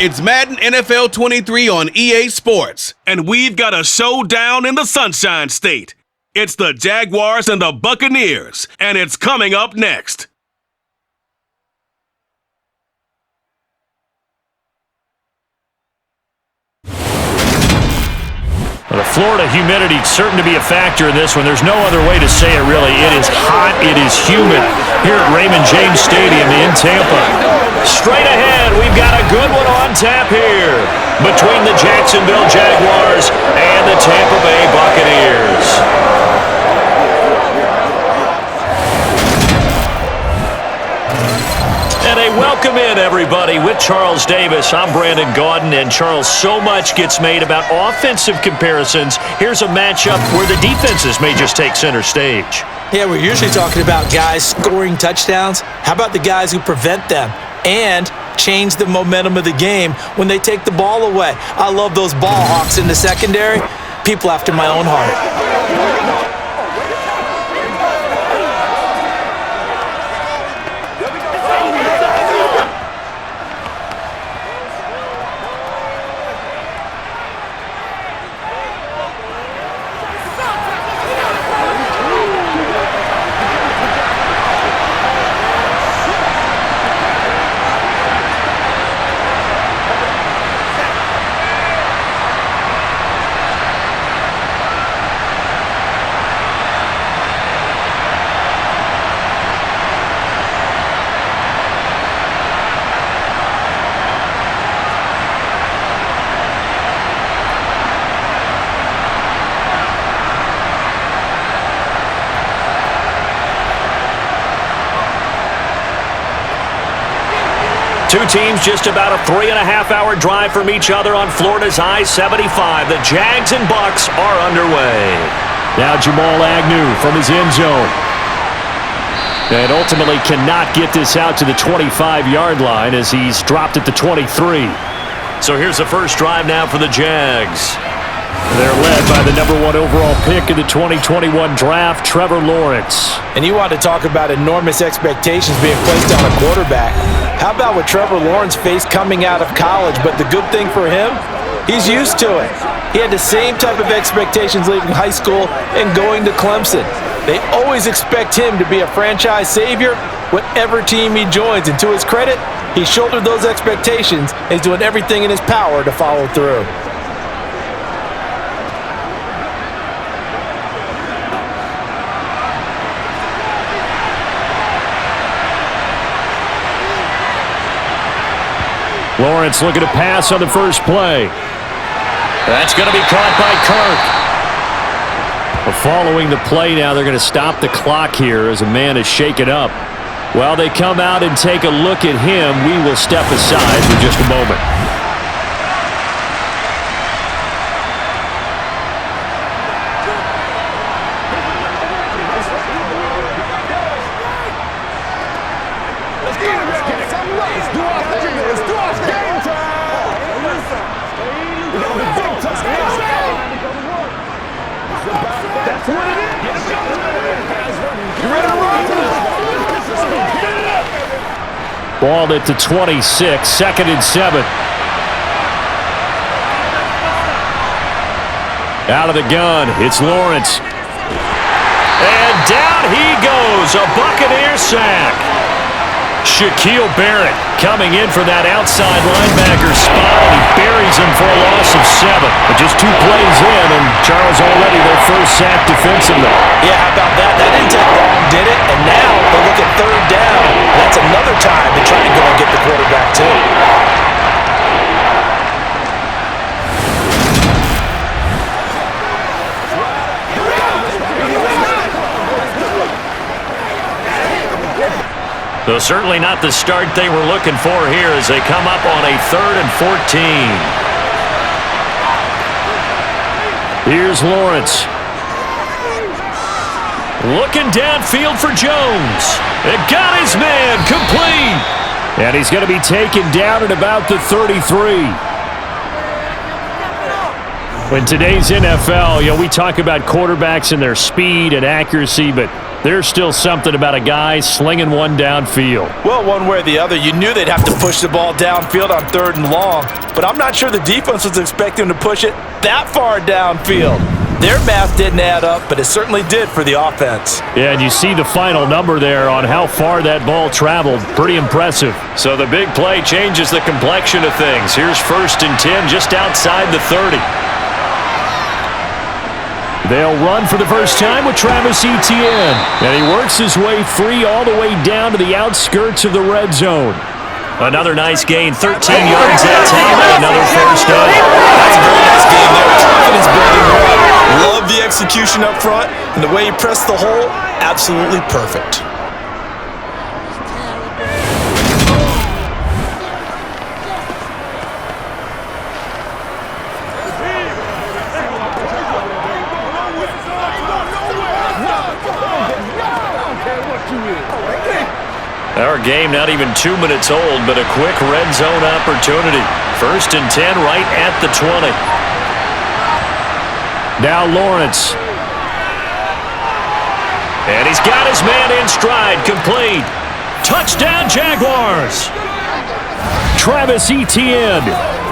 It's Madden NFL 23 on EA Sports, and we've got a showdown in the Sunshine State. It's the Jaguars and the Buccaneers, and it's coming up next. The Florida humidity certain to be a factor in this one. There's no other way to say it, really. It is hot. It is humid here at Raymond James Stadium in Tampa. Straight ahead, we've got a good one on tap here between the Jacksonville Jaguars and the Tampa Bay Buccaneers. And a welcome in, everybody, with Charles Davis. I'm Brandon Gaudin, and Charles, so much gets made about offensive comparisons. Here's a matchup where the defenses may just take center stage. Yeah, we're usually talking about guys scoring touchdowns. How about the guys who prevent them and change the momentum of the game when they take the ball away? I love those ball hawks in the secondary. People after my own heart. Two teams just about a 3.5-hour drive from each other on Florida's I-75. The JAGS and BUCS are underway. Now Jamal Agnew from his end zone. And ultimately cannot get this out to the 25-yard line as he's dropped at the 23. So here's the first drive now for the JAGS. They're led by the #1 overall pick in the 2021 draft, Trevor Lawrence. And you want to talk about enormous expectations being placed on a quarterback. How about what Trevor Lawrence faced coming out of college? But the good thing for him, he's used to it. He had the same type of expectations leaving high school and going to Clemson. They always expect him to be a franchise savior, whatever team he joins. And to his credit, he shouldered those expectations and is doing everything in his power to follow through. Lawrence looking to pass on the first play. That's going to be caught by Kirk. Well, following the play now, they're going to stop the clock here as a man is shaken up. While they come out and take a look at him, we will step aside for just a moment. Ball at the 26, 2nd and 7. Out of the gun, it's Lawrence. And down he goes, a Buccaneer sack. Shaquille Barrett coming in for that outside linebacker spot, and he buries him for a loss of 7. But just 2 plays in, and Charles already their first sack defensively. Yeah, how about that? That didn't take long, did it? And now they look at 3rd down. That's another time to try and go and get the quarterback, too. So certainly not the start they were looking for here as they come up on a 3rd and 14. Here's Lawrence. Looking downfield for Jones. It got his man complete. And he's going to be taken down at about the 33. In today's NFL, we talk about quarterbacks and their speed and accuracy, but There's still something about a guy slinging one downfield. Well, one way or the other, you knew they'd have to push the ball downfield on 3rd and long, but I'm not sure the defense was expecting them to push it that far downfield. Their math didn't add up, but it certainly did for the offense. Yeah, and you see the final number there on how far that ball traveled. Pretty impressive. So the big play changes the complexion of things. Here's 1st and 10 just outside the 30. They'll run for the first time with Travis Etienne. And he works his way free all the way down to the outskirts of the red zone. Another nice gain, 13 yards that time, and another first down. That's a very nice game there. Confidence building run. Love the execution up front, and the way he pressed the hole, absolutely perfect. Our game not even 2 minutes old, but a quick red zone opportunity. 1st and 10 right at the 20. Now Lawrence. And he's got his man in stride, complete. Touchdown Jaguars. Travis Etienne,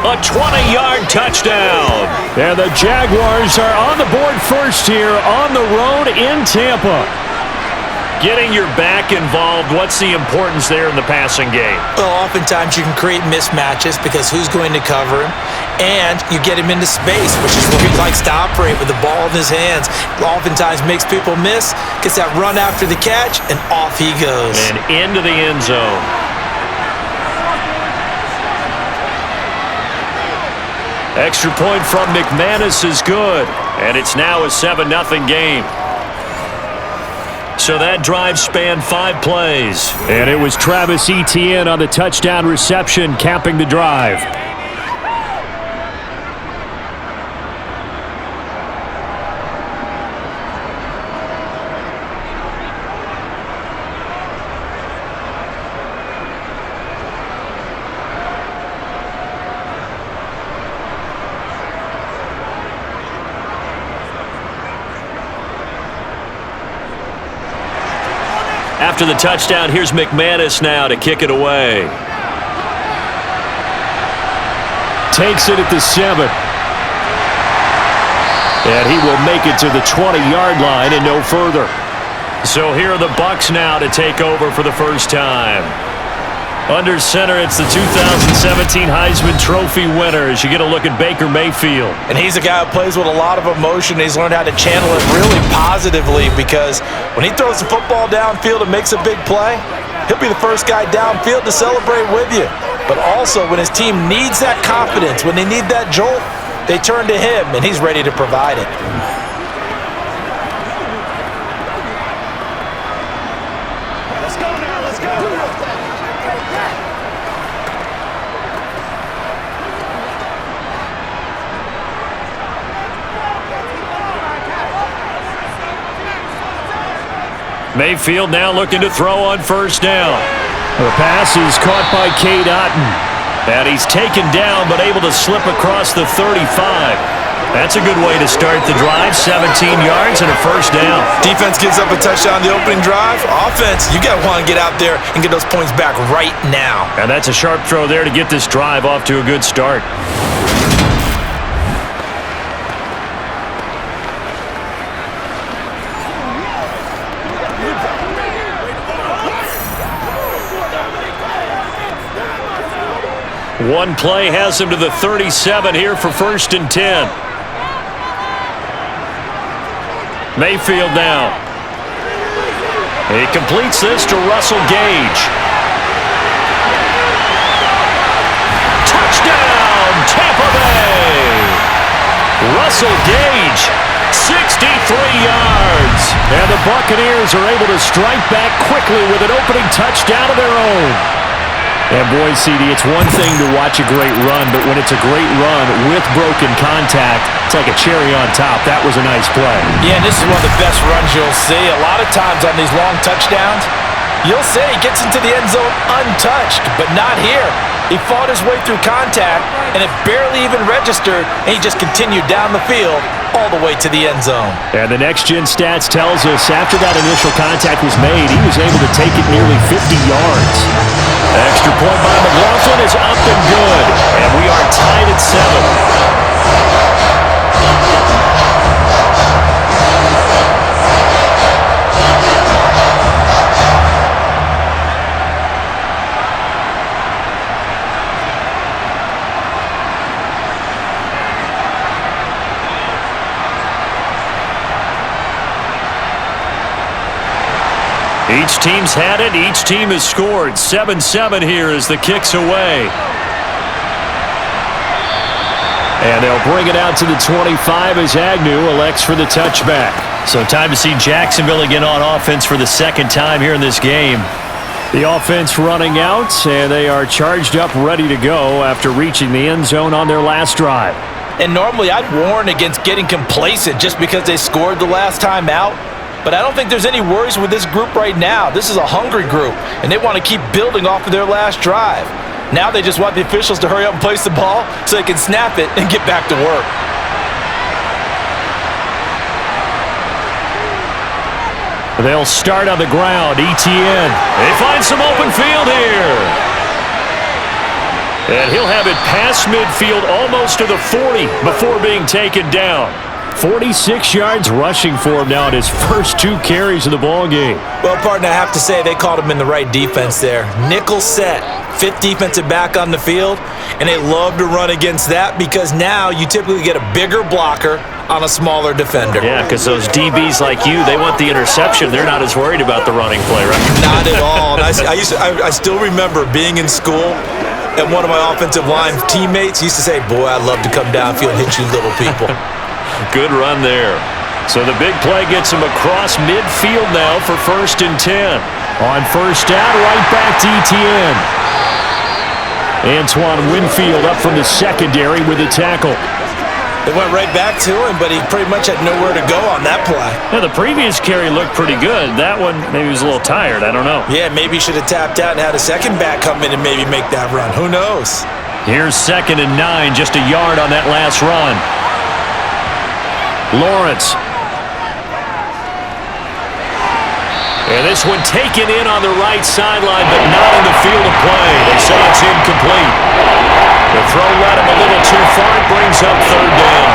a 20-yard touchdown. And the Jaguars are on the board first here on the road in Tampa. Getting your back involved, what's the importance there in the passing game? Well, oftentimes you can create mismatches because who's going to cover him, and you get him into space, which is where he likes to operate with the ball in his hands. Oftentimes makes people miss, gets that run after the catch, and off he goes. And into the end zone. Extra point from McManus is good, and it's now a 7-0 game. So that drive spanned 5 plays. And it was Travis Etienne on the touchdown reception, capping the drive. After the touchdown, here's McManus now to kick it away. Takes it at the 7. And he will make it to the 20-yard line and no further. So here are the BUCS now to take over for the first time. Under center, it's the 2017 Heisman Trophy winner as you get a look at Baker Mayfield. And he's a guy who plays with a lot of emotion. He's learned how to channel it really positively because when he throws the football downfield and makes a big play, he'll be the first guy downfield to celebrate with you. But also when his team needs that confidence, when they need that jolt, they turn to him, and he's ready to provide it. Mayfield now looking to throw on first down. The pass is caught by Cade Otton. And he's taken down but able to slip across the 35. That's a good way to start the drive. 17 yards and a first down. Defense gives up a touchdown the opening drive. Offense, you got to want to get out there and get those points back right now. And that's a sharp throw there to get this drive off to a good start. One play has him to the 37 here for 1st and 10. Mayfield now. He completes this to Russell Gage. Touchdown, Tampa Bay! Russell Gage, 63 yards. And the Buccaneers are able to strike back quickly with an opening touchdown of their own. And boy, CD, it's one thing to watch a great run, but when it's a great run with broken contact, it's like a cherry on top. That was a nice play. Yeah, and this is one of the best runs you'll see. A lot of times on these long touchdowns, you'll say he gets into the end zone untouched, but not here. He fought his way through contact, and it barely even registered, and he just continued down the field all the way to the end zone. And the next-gen stats tells us after that initial contact was made, he was able to take it nearly 50 yards. Extra point by McLaughlin is up and good, and we are tied at 7. Each team's had it. Each team has scored. 7-7 here as the kick's away. And they'll bring it out to the 25 as Agnew elects for the touchback. So time to see Jacksonville again on offense for the second time here in this game. The offense running out, and they are charged up, ready to go after reaching the end zone on their last drive. And normally I'd warn against getting complacent just because they scored the last time out. But I don't think there's any worries with this group right now. This is a hungry group, and they want to keep building off of their last drive. Now they just want the officials to hurry up and place the ball so they can snap it and get back to work. They'll start on the ground. ETN. They find some open field here. And he'll have it past midfield almost to the 40 before being taken down. 46 yards rushing for him now at his first 2 carries of the ball game. Well, partner, I have to say they called him in the right defense there. Nickel set, 5th defensive back on the field, and they love to run against that because now you typically get a bigger blocker on a smaller defender. Yeah, because those DBs like you, they want the interception. They're not as worried about the running play, right? Not at all. And I still remember being in school, and one of my offensive line teammates used to say, boy, I'd love to come downfield and hit you little people. Good run there. So the big play gets him across midfield now for 1st and 10. On 1st down, right back to ETN. Antoine Winfield up from the secondary with a tackle. They went right back to him, but he pretty much had nowhere to go on that play. Yeah, the previous carry looked pretty good. That one, maybe he was a little tired. I don't know. Yeah, maybe he should have tapped out and had a second back come in and maybe make that run. Who knows? Here's 2nd and 9, just a yard on that last run. Lawrence. And this one taken in on the right sideline, but not in the field of play. They say it's incomplete. The throw led him a little too far. It brings up 3rd down.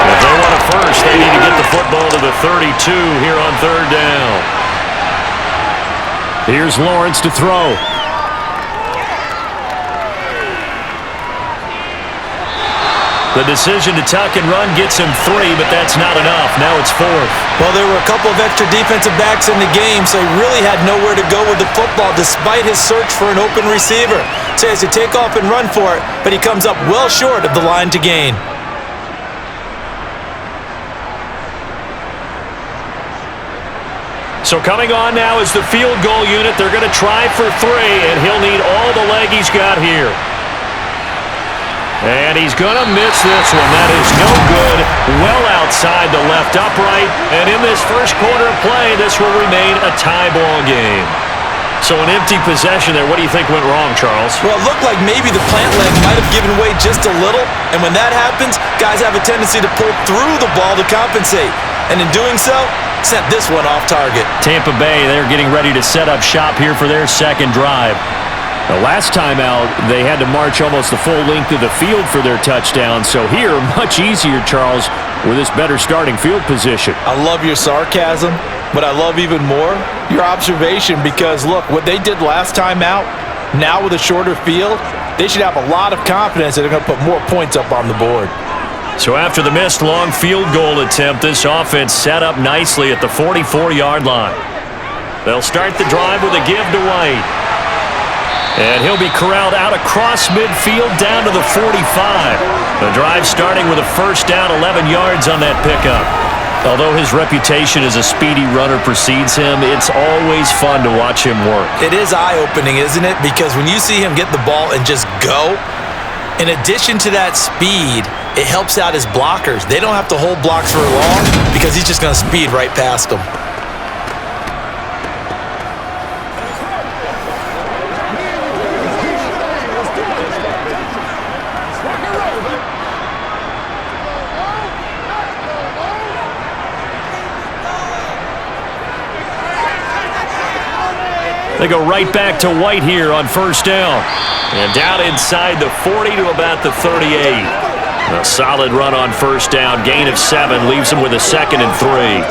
If they want a first, they need to get the football to the 32 here on 3rd down. Here's Lawrence to throw. The decision to tuck and run gets him 3, but that's not enough. Now it's 4th. Well, there were a couple of extra defensive backs in the game, so he really had nowhere to go with the football despite his search for an open receiver. So he has to take off and run for it, but he comes up well short of the line to gain. So coming on now is the field goal unit. They're going to try for 3, and he'll need all the leg he's got here. And he's going to miss this one. That is no good. Well outside the left upright. And in this first quarter of play, this will remain a tie ball game. So an empty possession there. What do you think went wrong, Charles? Well, it looked like maybe the plant leg might have given way just a little. And when that happens, guys have a tendency to pull through the ball to compensate. And in doing so, sent this one off target. Tampa Bay, they're getting ready to set up shop here for their second drive. The last time out, they had to march almost the full length of the field for their touchdown. So here, much easier, Charles, with this better starting field position. I love your sarcasm, but I love even more your observation because, look, what they did last time out, now with a shorter field, they should have a lot of confidence that they're going to put more points up on the board. So after the missed long field goal attempt, this offense set up nicely at the 44-yard line. They'll start the drive with a give to White. And he'll be corralled out across midfield down to the 45. The drive starting with a 1st down, 11 yards on that pickup. Although his reputation as a speedy runner precedes him, it's always fun to watch him work. It is eye-opening, isn't it? Because when you see him get the ball and just go, in addition to that speed, it helps out his blockers. They don't have to hold blocks for long because he's just going to speed right past them. They go right back to White here on first down. And down inside the 40 to about the 38. A solid run on first down. Gain of 7 leaves them with a 2nd and 3.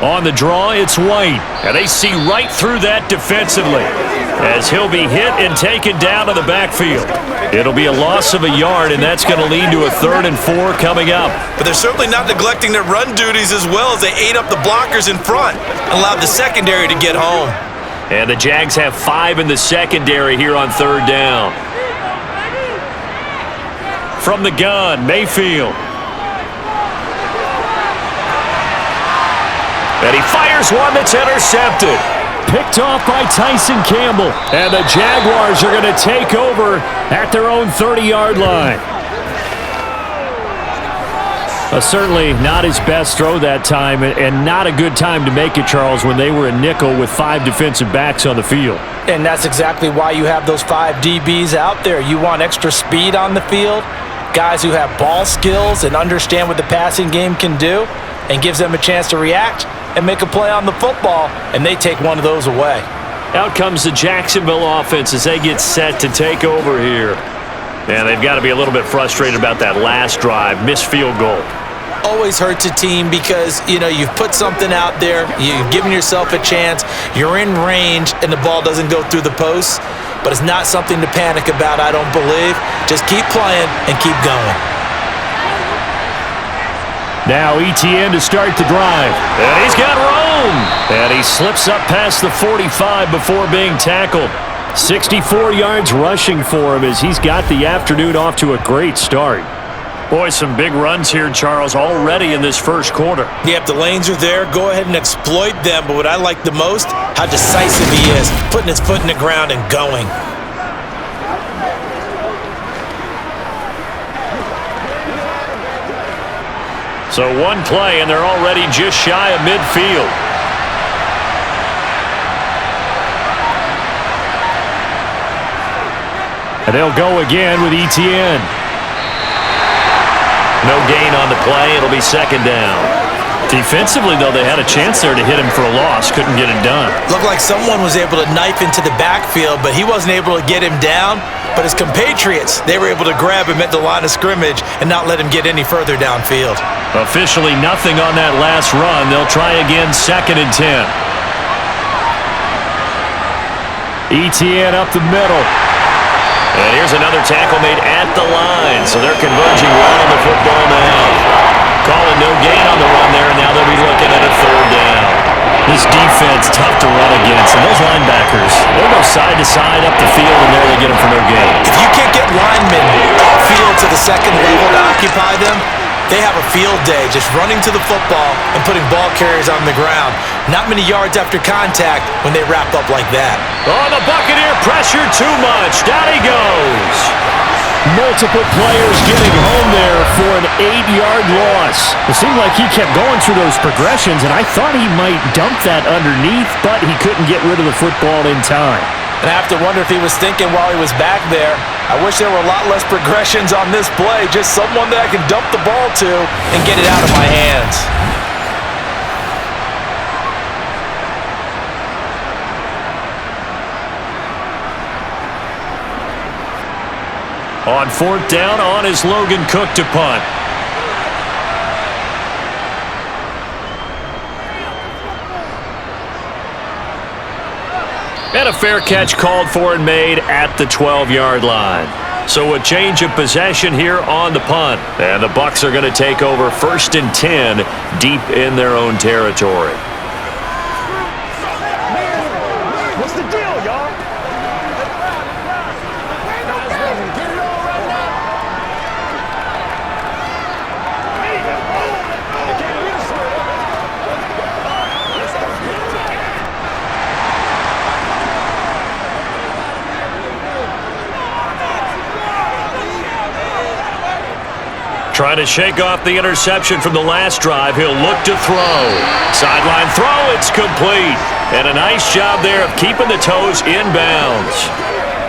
On the draw, it's White. And they see right through that defensively as he'll be hit and taken down to the backfield. It'll be a loss of a yard, and that's going to lead to a 3rd and 4 coming up. But they're certainly not neglecting their run duties as well as they ate up the blockers in front and allowed the secondary to get home. And the Jags have 5 in the secondary here on 3rd down. From the gun, Mayfield. And he fires one that's intercepted. Picked off by Tyson Campbell. And the Jaguars are going to take over at their own 30-yard line. Certainly not his best throw that time, and not a good time to make it, Charles, when they were a nickel with 5 defensive backs on the field. And that's exactly why you have those 5 DBs out there. You want extra speed on the field, guys who have ball skills and understand what the passing game can do, and gives them a chance to react and make a play on the football, and they take one of those away. Out comes the Jacksonville offense as they get set to take over here. And they've got to be a little bit frustrated about that last drive, missed field goal. Always hurts a team because, you've put something out there, you've given yourself a chance, you're in range, and the ball doesn't go through the posts. But it's not something to panic about, I don't believe. Just keep playing and keep going. Now ETN to start the drive. And he's got room. And he slips up past the 45 before being tackled. 64 yards rushing for him as he's got the afternoon off to a great start. Boy, some big runs here, Charles, already in this first quarter. Yep, the lanes are there. Go ahead and exploit them. But what I like the most, how decisive he is, putting his foot in the ground and going. So one play, and they're already just shy of midfield. And they'll go again with ETN. No gain on the play. It'll be 2nd down. Defensively, though, they had a chance there to hit him for a loss. Couldn't get it done. Looked like someone was able to knife into the backfield, but he wasn't able to get him down. But his compatriots, they were able to grab him at the line of scrimmage and not let him get any further downfield. Officially nothing on that last run. They'll try again, 2nd and 10. ETN up the middle. And here's another tackle made at the line. So they're converging well on the football now. Calling no gain on the run there, and now they'll be looking at a 3rd down. This defense tough to run against, and those linebackers, they'll go side to side up the field, and there they get them for no gain. If you can't get linemen upfield to the 2nd level to occupy them, they have a field day just running to the football and putting ball carriers on the ground. Not many yards after contact when they wrap up like that. Oh, the Buccaneer pressure too much. Down he goes. Multiple players getting home there for an 8-yard loss. It seemed like he kept going through those progressions, and I thought he might dump that underneath, but he couldn't get rid of the football in time. And I have to wonder if he was thinking while he was back there, I wish there were a lot less progressions on this play, just someone that I can dump the ball to and get it out of my hands. On 4th down, on is Logan Cook to punt. And a fair catch called for and made at the 12-yard line. So a change of possession here on the punt. And the Bucs are going to take over 1st and 10 deep in their own territory. What's the deal, y'all? Trying to shake off the interception from the last drive. He'll look to throw. Sideline throw, it's complete. And a nice job there of keeping the toes inbounds.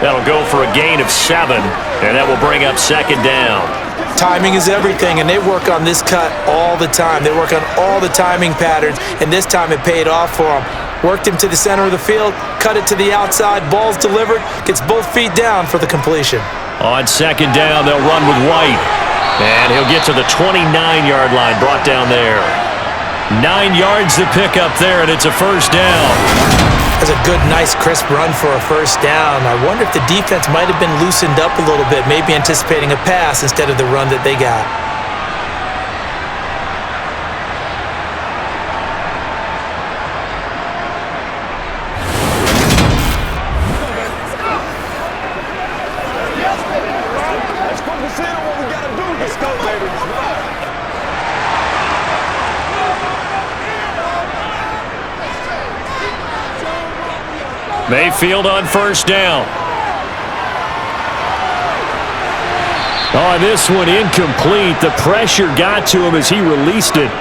That'll go for a gain of 7, and that will bring up second down. Timing is everything, and they work on this cut all the time. They work on all the timing patterns, and this time it paid off for them. Worked him to the center of the field, cut it to the outside, ball's delivered, gets both feet down for the completion. On second down, they'll run with White. And he'll get to the 29-yard line, brought down there. 9 yards to pick up there, and it's a first down. That's a good, nice, crisp run for a first down. I wonder if the defense might have been loosened up a little bit, maybe anticipating a pass instead of the run that they got. Mayfield on first down. Oh, this one incomplete. The pressure got to him as he released it,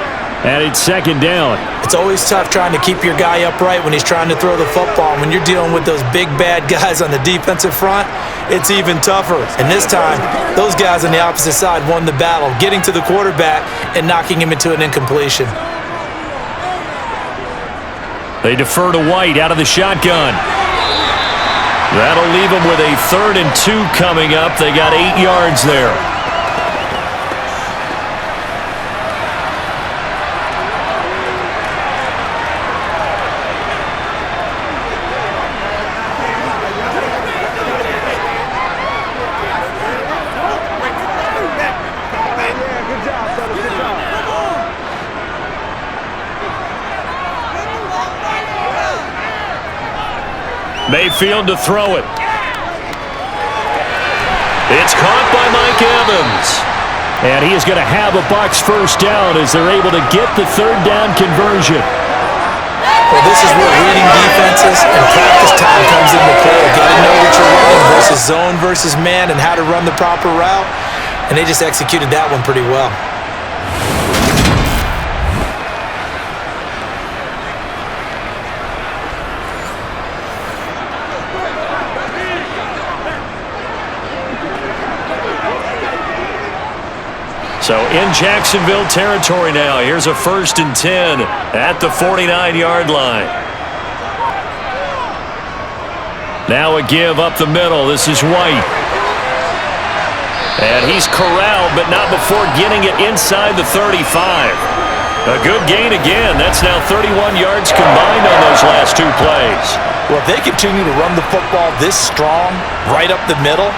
and it's second down. It's always tough trying to keep your guy upright when he's trying to throw the football. When you're dealing with those big, bad guys on the defensive front, it's even tougher. And this time, those guys on the opposite side won the battle, getting to the quarterback and knocking him into an incompletion. They defer to White out of the shotgun. That'll leave them with a 3rd and 2 coming up. They got 8 yards there. Mayfield to throw it. It's caught by Mike Evans. And he is going to have a Bucs first down as they're able to get the 3rd down conversion. Well, this is where reading defenses and practice time comes into play. Got to know what you're running versus zone versus man and how to run the proper route. And they just executed that one pretty well. So in Jacksonville territory now. Here's a 1st and 10 at the 49-yard line. Now a give up the middle. This is White. And he's corralled, but not before getting it inside the 35. A good gain again. That's now 31 yards combined on those last 2 plays. Well, if they continue to run the football this strong, right up the middle,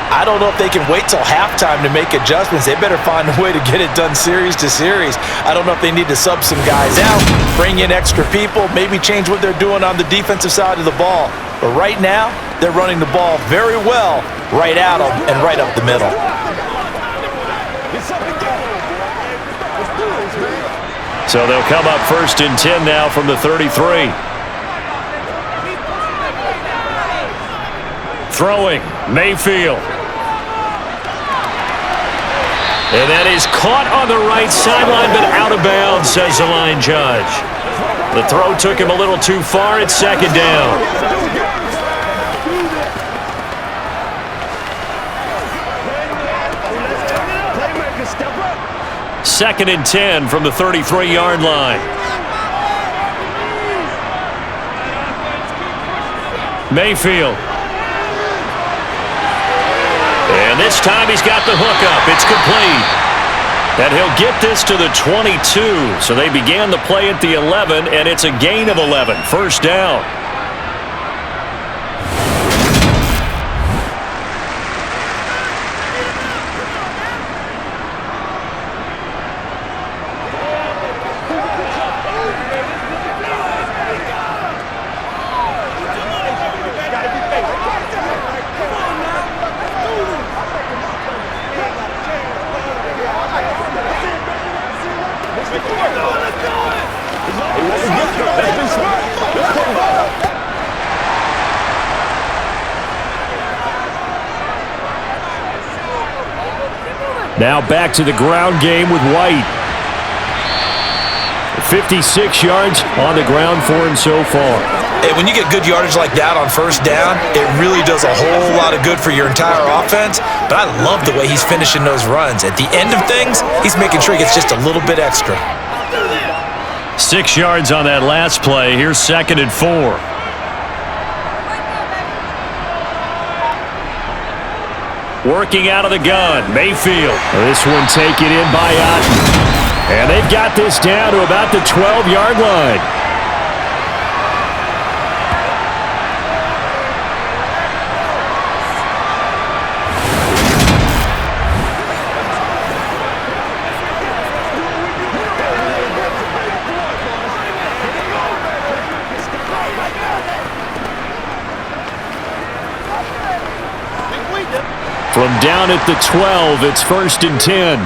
I don't know if they can wait till halftime to make adjustments. They better find a way to get it done series to series. I don't know if they need to sub some guys out, bring in extra people, maybe change what they're doing on the defensive side of the ball. But right now, they're running the ball very well right at them and right up the middle. So they'll come up 1st and 10 now from the 33. Throwing, Mayfield. And that is caught on the right sideline, but out of bounds, says the line judge. The throw took him a little too far. It's second down. 2nd and 10 from the 33-yard line. Mayfield. And this time he's got the hook up. It's complete. And he'll get this to the 22. So they began the play at the 11, and it's a gain of 11. First down. Let's be smart. Let's Now back to the ground game with White. 56 yards on the ground for him so far. Hey, when you get good yardage like that on first down, it really does a whole lot of good for your entire offense. But I love the way he's finishing those runs. At the end of things, he's making sure he gets just a little bit extra. 6 yards on that last play. Here's 2nd and 4. Working out of the gun, Mayfield. This one taken in by Otten. And they've got this down to about the 12-yard line. From down at the 12, it's 1st and 10.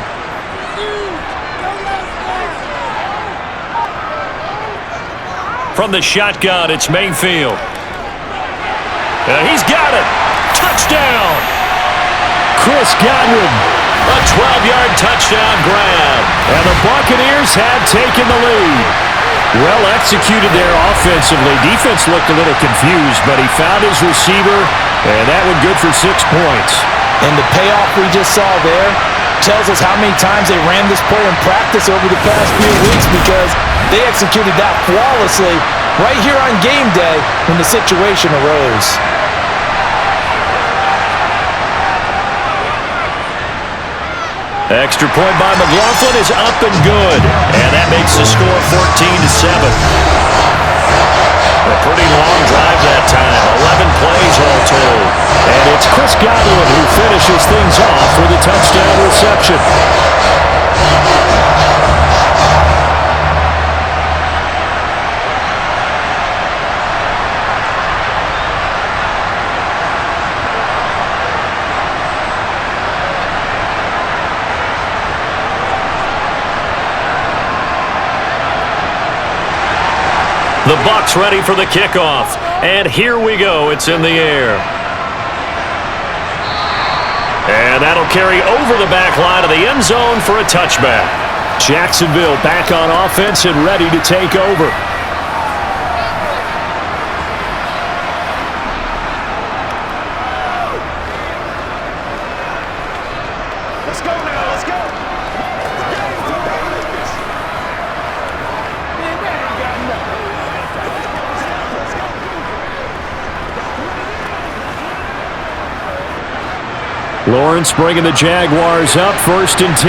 From the shotgun, it's Mayfield. He's got it. Touchdown. Chris Godwin. A 12-yard touchdown grab. And the Buccaneers have taken the lead. Well executed there offensively. Defense looked a little confused, but he found his receiver, and that one good for 6 points. And the payoff we just saw there tells us how many times they ran this play in practice over the past few weeks, because they executed that flawlessly right here on game day when the situation arose. Extra point by McLaughlin is up and good. And that makes the score 14-7. A pretty long drive that time. 11 plays all told. And it's Chris Godwin who finishes things off with a touchdown reception. The Bucs ready for the kickoff. And here we go. It's in the air. And that'll carry over the back line of the end zone for a touchback. Jacksonville back on offense and ready to take over. Let's go now, let's go. Lawrence bringing the Jaguars up 1st and 10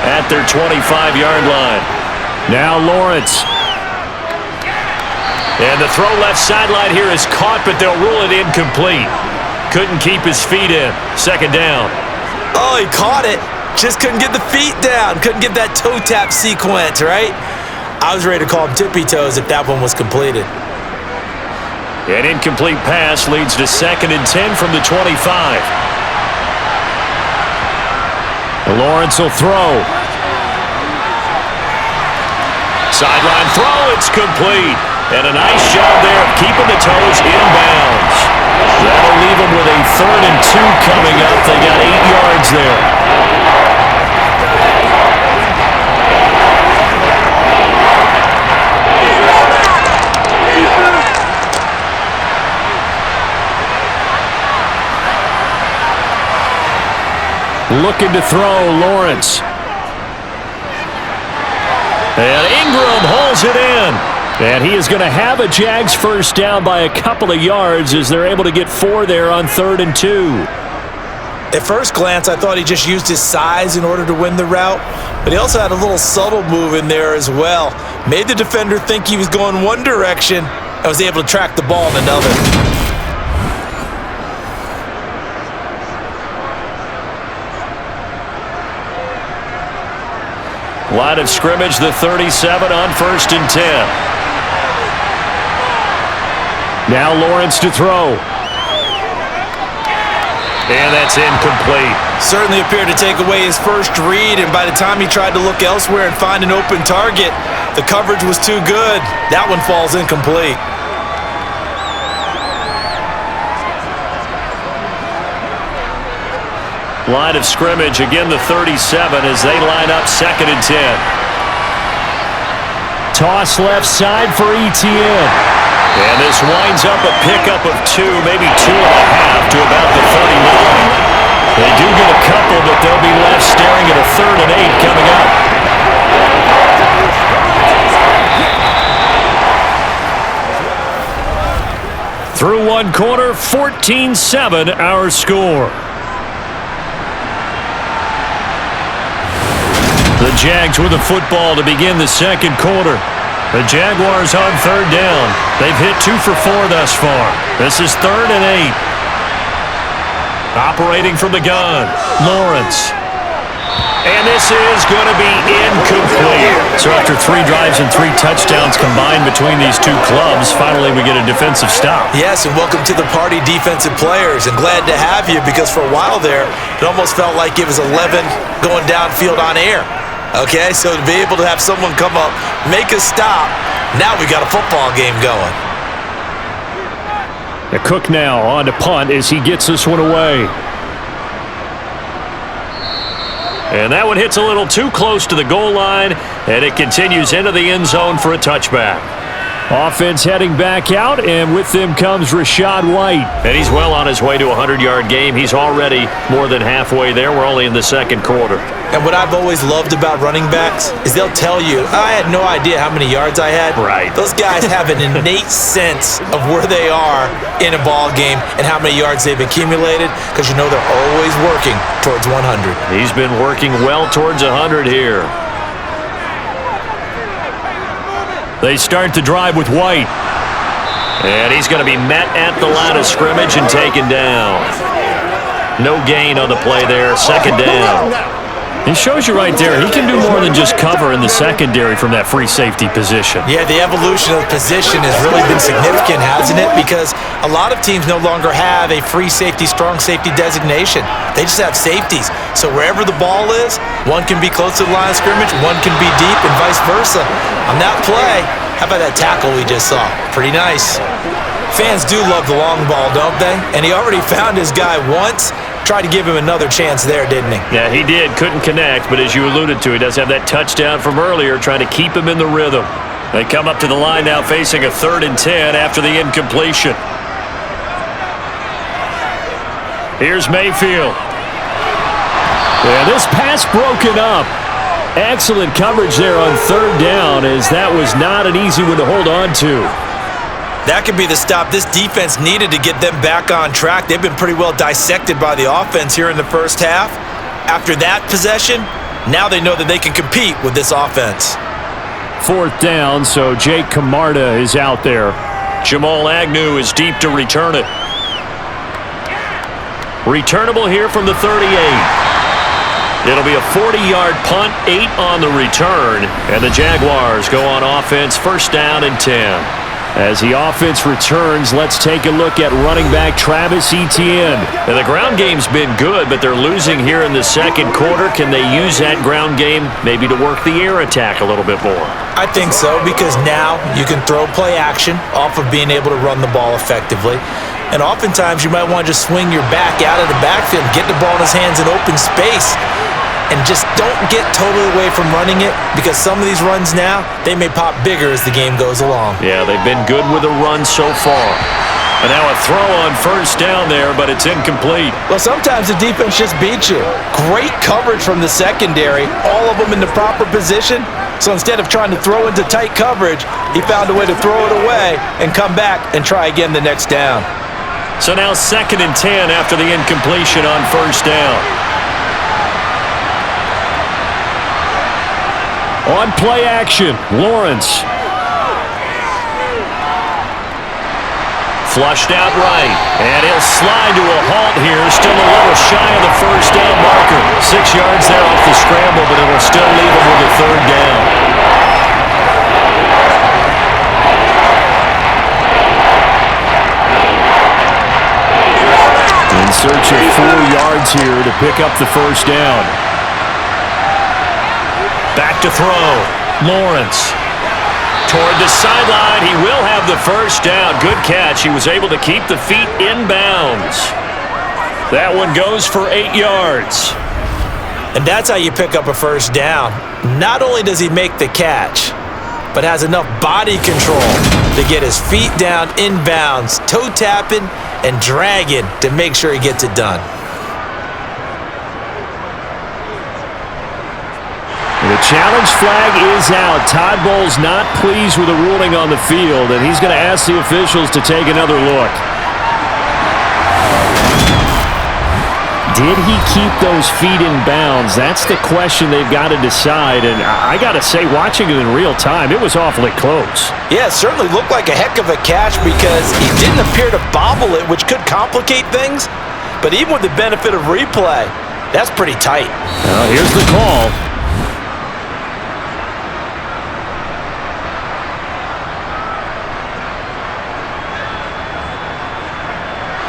at their 25-yard line. Now Lawrence. And the throw left sideline here is caught, but they'll rule it incomplete. Couldn't keep his feet in. 2nd down. Oh, he caught it. Just couldn't get the feet down. Couldn't get that toe tap sequence, right? I was ready to call him tippy toes if that one was completed. An incomplete pass leads to 2nd and 10 from the 25. Lawrence will throw. Sideline throw, it's complete. And a nice job there of keeping the toes in bounds. That'll leave them with a 3rd and 2 coming up. They got 8 yards there. Looking to throw, Lawrence. And Ingram holds it in. And he is going to have a Jags first down by a couple of yards as they're able to get 4 there on 3rd and 2. At first glance, I thought he just used his size in order to win the route, but he also had a little subtle move in there as well. Made the defender think he was going one direction and was able to track the ball in another. Line of scrimmage, the 37 on 1st and 10. Now Lawrence to throw. And that's incomplete. Certainly appeared to take away his first read, and by the time he tried to look elsewhere and find an open target, the coverage was too good. That one falls incomplete. Line of scrimmage, again the 37 as they line up 2nd and 10. Toss left side for ETN. And this winds up a pickup of 2, maybe 2.5 to about the 39. They do get a couple, but they'll be left staring at a 3rd and 8 coming up. Through one quarter, 14-7 our score. The Jags with the football to begin the second quarter. The Jaguars on 3rd down. They've hit 2 for 4 thus far. This is 3rd and 8. Operating from the gun, Lawrence. And this is going to be incomplete. So after 3 drives and 3 touchdowns combined between these two clubs, finally we get a defensive stop. Yes, and welcome to the party, defensive players. And glad to have you, because for a while there, it almost felt like it was 11 going downfield on air. Okay, so to be able to have someone come up, make a stop, now we got a football game going. The Cook now on to punt as he gets this one away. And that one hits a little too close to the goal line, and it continues into the end zone for a touchback. Offense heading back out, and with them comes Rachaad White. And he's well on his way to a 100-yard game. He's already more than halfway there. We're only in the second quarter. And what I've always loved about running backs is they'll tell you, I had no idea how many yards I had. Right. Those guys have an innate sense of where they are in a ball game and how many yards they've accumulated, because you know they're always working towards 100. He's been working well towards 100 here. They start the drive with White. And he's going to be met at the line of scrimmage and taken down. No gain on the play there, 2nd down. It shows you right there, he can do more than just cover in the secondary from that free safety position. Yeah, the evolution of the position has really been significant, hasn't it? Because a lot of teams no longer have a free safety, strong safety designation. They just have safeties. So wherever the ball is, one can be close to the line of scrimmage, one can be deep, and vice versa. On that play, how about that tackle we just saw? Pretty nice. Fans do love the long ball, don't they? And he already found his guy once. Tried to give him another chance there, didn't he? Yeah, he did. Couldn't connect, but as you alluded to, he does have that touchdown from earlier, trying to keep him in the rhythm. They come up to the line now facing a 3rd and 10 after the incompletion. Here's Mayfield. Yeah, this pass broken up. Excellent coverage there on 3rd down, as that was not an easy one to hold on to. That could be the stop this defense needed to get them back on track. They've been pretty well dissected by the offense here in the first half. After that possession, now they know that they can compete with this offense. 4th down, so Jake Camarda is out there. Jamal Agnew is deep to return it. Returnable here from the 38. It'll be a 40-yard punt, 8 on the return, and the Jaguars go on offense, 1st down and 10. As the offense returns, let's take a look at running back Travis Etienne. And the ground game's been good, but they're losing here in the second quarter. Can they use that ground game maybe to work the air attack a little bit more? I think so, because now you can throw play action off of being able to run the ball effectively. And oftentimes you might want to just swing your back out of the backfield and get the ball in his hands in open space. And just don't get totally away from running it, because some of these runs now, they may pop bigger as the game goes along. Yeah, they've been good with a run so far. And now a throw on 1st down there, but it's incomplete. Well, sometimes the defense just beats you. Great coverage from the secondary, all of them in the proper position. So instead of trying to throw into tight coverage, he found a way to throw it away and come back and try again the next down. So now 2nd and 10 after the incompletion on 1st down. On play action, Lawrence. Flushed out right, and he'll slide to a halt here, still a little shy of the 1st down marker. 6 yards there off the scramble, but it'll still leave him with a 3rd down. In search of 4 yards here to pick up the 1st down. Back to throw. Lawrence. Toward the sideline. He will have the 1st down. Good catch. He was able to keep the feet in bounds. That one goes for 8 yards. And that's how you pick up a first down. Not only does he make the catch, but has enough body control to get his feet down inbounds, toe tapping and dragging to make sure he gets it done. The challenge flag is out. Todd Bowles not pleased with the ruling on the field, and he's going to ask the officials to take another look. Did he keep those feet in bounds? That's the question they've got to decide. And I got to say, watching it in real time, it was awfully close. Yeah, it certainly looked like a heck of a catch because he didn't appear to bobble it, which could complicate things. But even with the benefit of replay, that's pretty tight. Here's the call.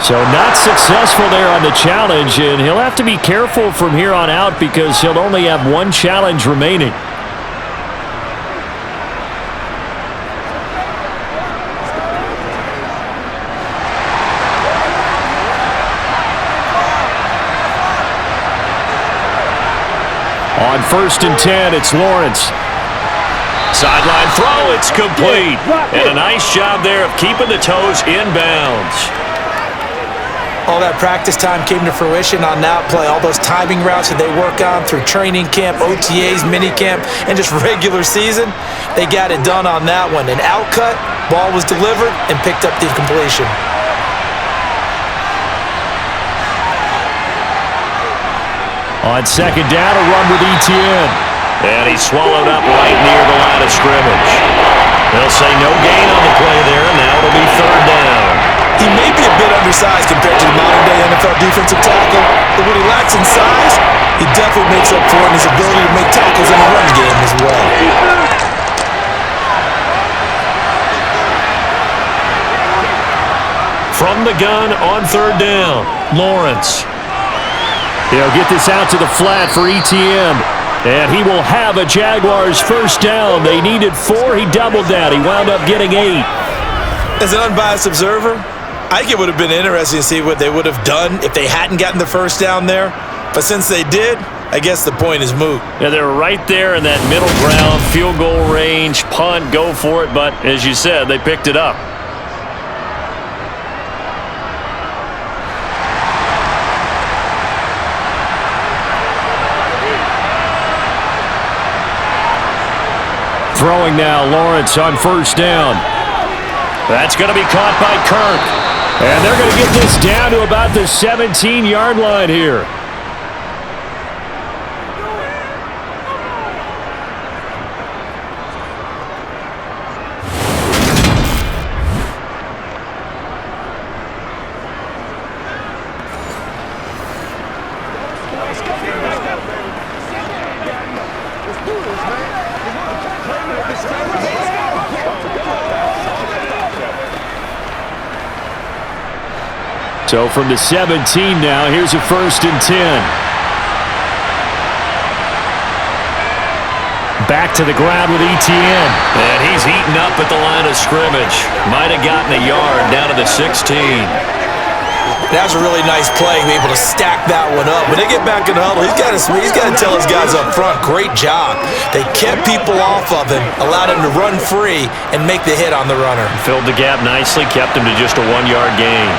So not successful there on the challenge, and he'll have to be careful from here on out because he'll only have one challenge remaining. On 1st and 10, it's Lawrence. Sideline throw, it's complete. And a nice job there of keeping the toes inbounds. All that practice time came to fruition on that play. All those timing routes that they work on through training camp, OTAs, minicamp, and just regular season, they got it done on that one. An outcut, ball was delivered, and picked up the completion. On 2nd down, a run with Etienne. And he's swallowed up right near the line of scrimmage. They'll say no gain on the play there, and now it'll be 3rd down. He may be a bit undersized compared to the modern-day NFL defensive tackle, but what he lacks in size, he definitely makes up for it in his ability to make tackles in the run game as well. From the gun on 3rd down, Lawrence. He'll get this out to the flat for Etienne. And he will have a Jaguars first down. They needed 4. He doubled that. He wound up getting 8. As an unbiased observer, I think it would have been interesting to see what they would have done if they hadn't gotten the first down there. But since they did, I guess the point is moot. Yeah, they're right there in that middle ground, field goal range, punt, go for it. But as you said, they picked it up. Throwing now, Lawrence on 1st down. That's going to be caught by Kirk. And they're going to get this down to about the 17-yard line here. So from the 17 now, here's a 1st and 10. Back to the ground with Etienne. And he's eaten up at the line of scrimmage. Might have gotten a yard down to the 16. That was a really nice play, be able to stack that one up. When they get back in the huddle, he's got to tell his guys up front, great job. They kept people off of him, allowed him to run free, and make the hit on the runner. Filled the gap nicely, kept him to just a 1-yard gain.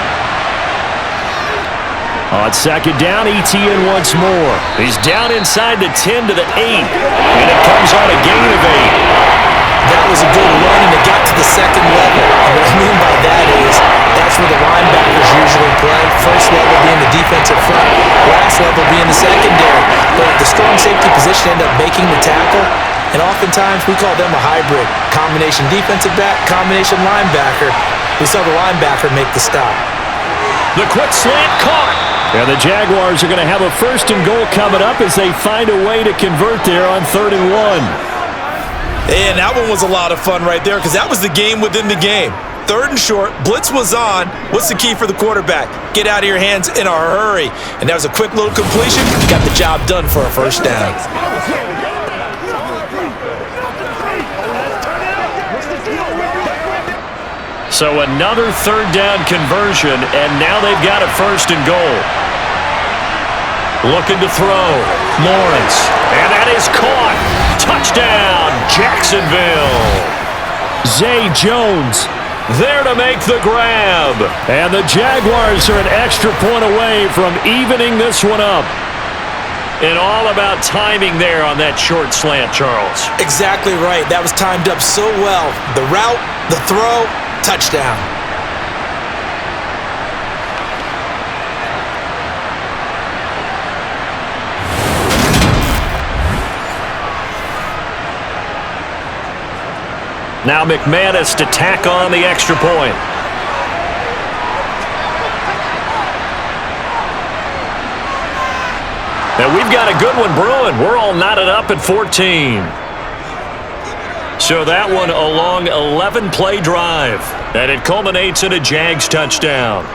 On 2nd down, Etienne once more. He's down inside the 10 to the 8. And it comes on a gain of 8. That was a good run, and it got to the 2nd level. And what I mean by that is that's where the linebackers usually play. First level being the defensive front, last level being the secondary. But the strong safety position ended up making the tackle. And oftentimes we call them a hybrid. Combination defensive back, combination linebacker. We saw the linebacker make the stop. The quick slant caught. And the Jaguars are going to have a 1st and goal coming up as they find a way to convert there on 3rd and 1. And that one was a lot of fun right there because that was the game within the game. 3rd and short, blitz was on. What's the key for the quarterback? Get out of your hands in a hurry. And that was a quick little completion. Got the job done for a first down. So another 3rd down conversion, and now they've got a 1st and goal. Looking to throw. Lawrence. And that is caught. Touchdown, Jacksonville. Zay Jones there to make the grab. And the Jaguars are an extra point away from evening this one up. And all about timing there on that short slant, Charles. Exactly right. That was timed up so well. The route, the throw, touchdown. Now McManus to tack on the extra point. And we've got a good one brewing. We're all knotted up at 14. So that one a long 11-play drive. And it culminates in a Jags touchdown.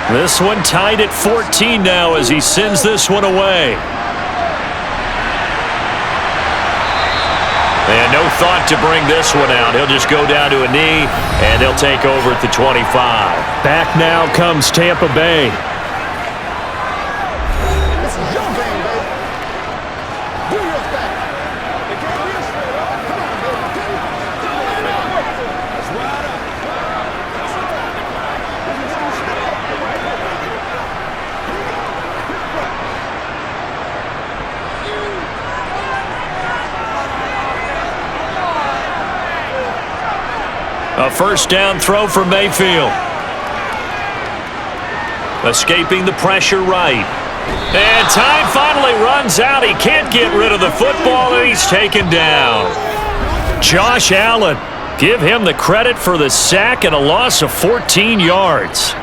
This one tied at 14 now as he sends this one away. And no thought to bring this one out. He'll just go down to a knee, and they'll take over at the 25. Back now comes Tampa Bay. A first down throw for Mayfield. Escaping the pressure right. And time finally runs out. He can't get rid of the football, and he's taken down. Josh Allen, give him the credit for the sack and a loss of 14 yards.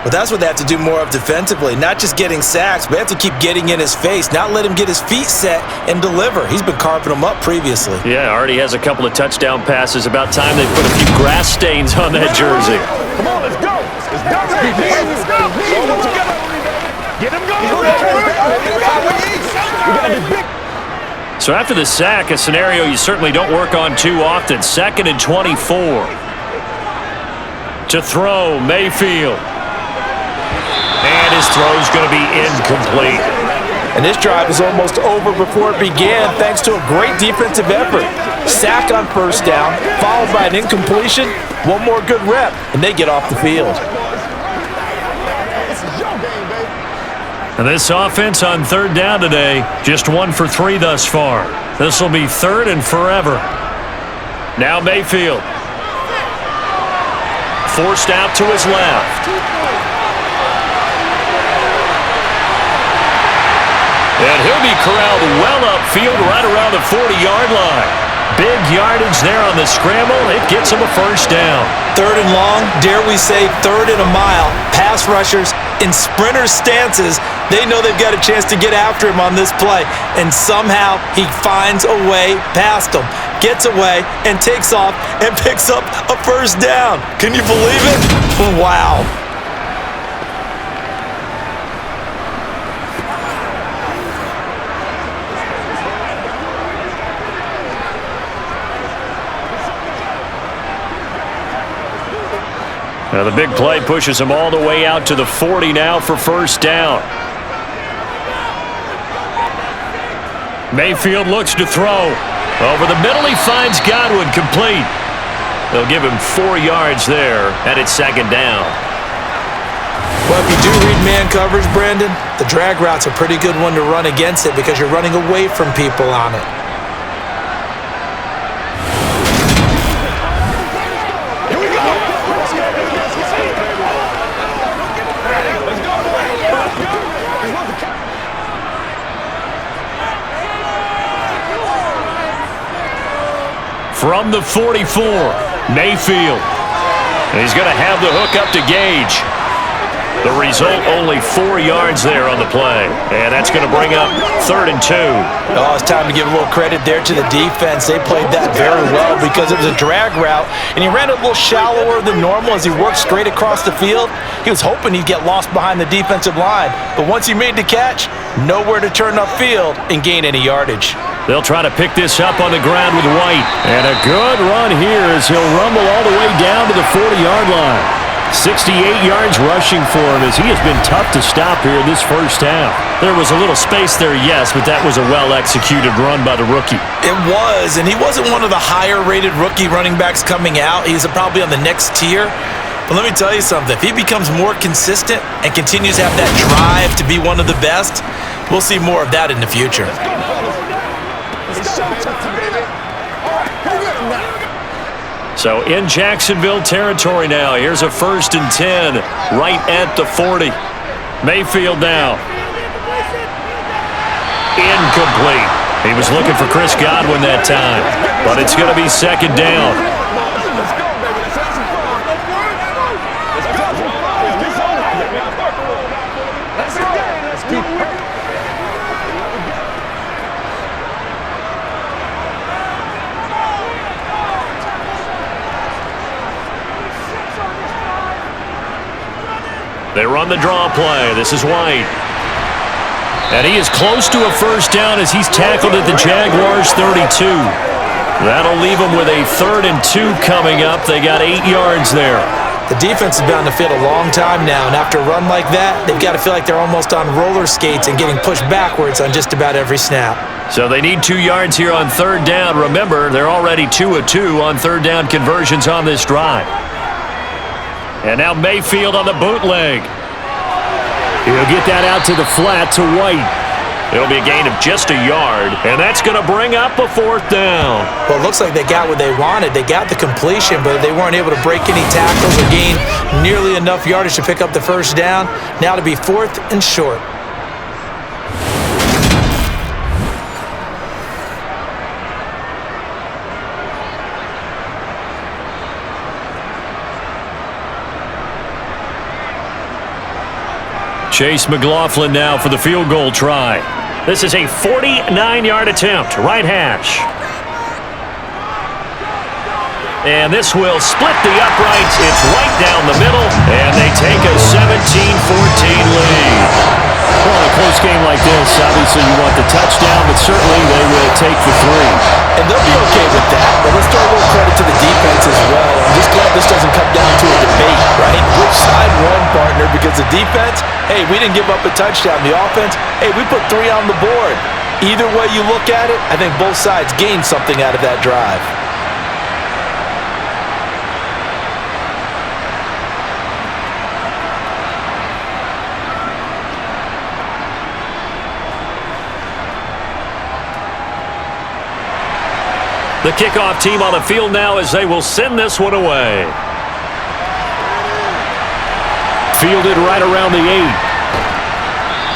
Well, that's what they have to do more of defensively. Not just getting sacks, but they have to keep getting in his face, not let him get his feet set and deliver. He's been carving them up previously. Yeah, already has a couple of touchdown passes. About time they put a few grass stains on that jersey. Come on, let's go. Let's go. Let's go. Get him going. So after the sack, a scenario you certainly don't work on too often. 2nd and 24. To throw, Mayfield. And his throw's going to be incomplete. And this drive is almost over before it began thanks to a great defensive effort. Sack on first down, followed by an incompletion. One more good rep, and they get off the field. And this offense on third down today, just 1 for 3 thus far. This will be 3rd and forever. Now Mayfield. Forced out to his left. And he'll be corralled well upfield right around the 40-yard line. Big yardage there on the scramble. It gets him a first down. 3rd and long, dare we say 3rd and a mile. Pass rushers in sprinter stances, they know they've got a chance to get after him on this play. And somehow he finds a way past them, gets away, and takes off and picks up a first down. Can you believe it? Wow. Now the big play pushes him all the way out to the 40 now for first down. Mayfield looks to throw. Over the middle, he finds Godwin complete. They'll give him 4 yards there, and it's 2nd down. Well, if you do read man coverage, Brandon, the drag route's a pretty good one to run against it because you're running away from people on it. From the 44, Mayfield. And he's going to have the hook up to Gage. The result, only 4 yards there on the play. And that's going to bring up 3rd and 2. Oh, it's time to give a little credit there to the defense. They played that very well because it was a drag route, and he ran it a little shallower than normal as he worked straight across the field. He was hoping he'd get lost behind the defensive line, but once he made the catch, nowhere to turn upfield and gain any yardage. They'll try to pick this up on the ground with White. And a good run here as he'll rumble all the way down to the 40-yard line. 68 yards rushing for him as he has been tough to stop here this first half. There was a little space there, yes, but that was a well-executed run by the rookie. It was, and he wasn't one of the higher-rated rookie running backs coming out. He's probably on the next tier. But let me tell you something. If he becomes more consistent and continues to have that drive to be one of the best, we'll see more of that in the future. So in Jacksonville territory now. Here's a 1st and 10 right at the 40. Mayfield now. Incomplete. He was looking for Chris Godwin that time, but it's going to be 2nd down. They run the draw play. This is White. And he is close to a 1st down as he's tackled at the Jaguars 32. That'll leave him with a 3rd and 2 coming up. They got 8 yards there. The defense has been on the field a long time now, and after a run like that, they've got to feel like they're almost on roller skates and getting pushed backwards on just about every snap. So they need 2 yards here on 3rd down. Remember, they're already 2 of 2 on 3rd down conversions on this drive. And now Mayfield on the bootleg. He'll get that out to the flat to White. It'll be a gain of just a yard, and that's going to bring up a 4th down. Well, it looks like they got what they wanted. They got the completion, but they weren't able to break any tackles or gain nearly enough yardage to pick up the 1st down. Now to be 4th and short. Chase McLaughlin now for the field goal try. This is a 49-yard attempt, right hash. And this will split the uprights. It's right down the middle, and they take a 17-14 lead. Well, in a close game like this, obviously you want the touchdown, but certainly they will take the 3. And they'll be okay with that, but let's throw a little credit to the defense as well. I'm just glad this doesn't come down to a debate, right? Which side won, partner? Because the defense, hey, we didn't give up a touchdown. The offense, hey, we put 3 on the board. Either way you look at it, I think both sides gained something out of that drive. The kickoff team on the field now as they will send this one away. Fielded right around the 8.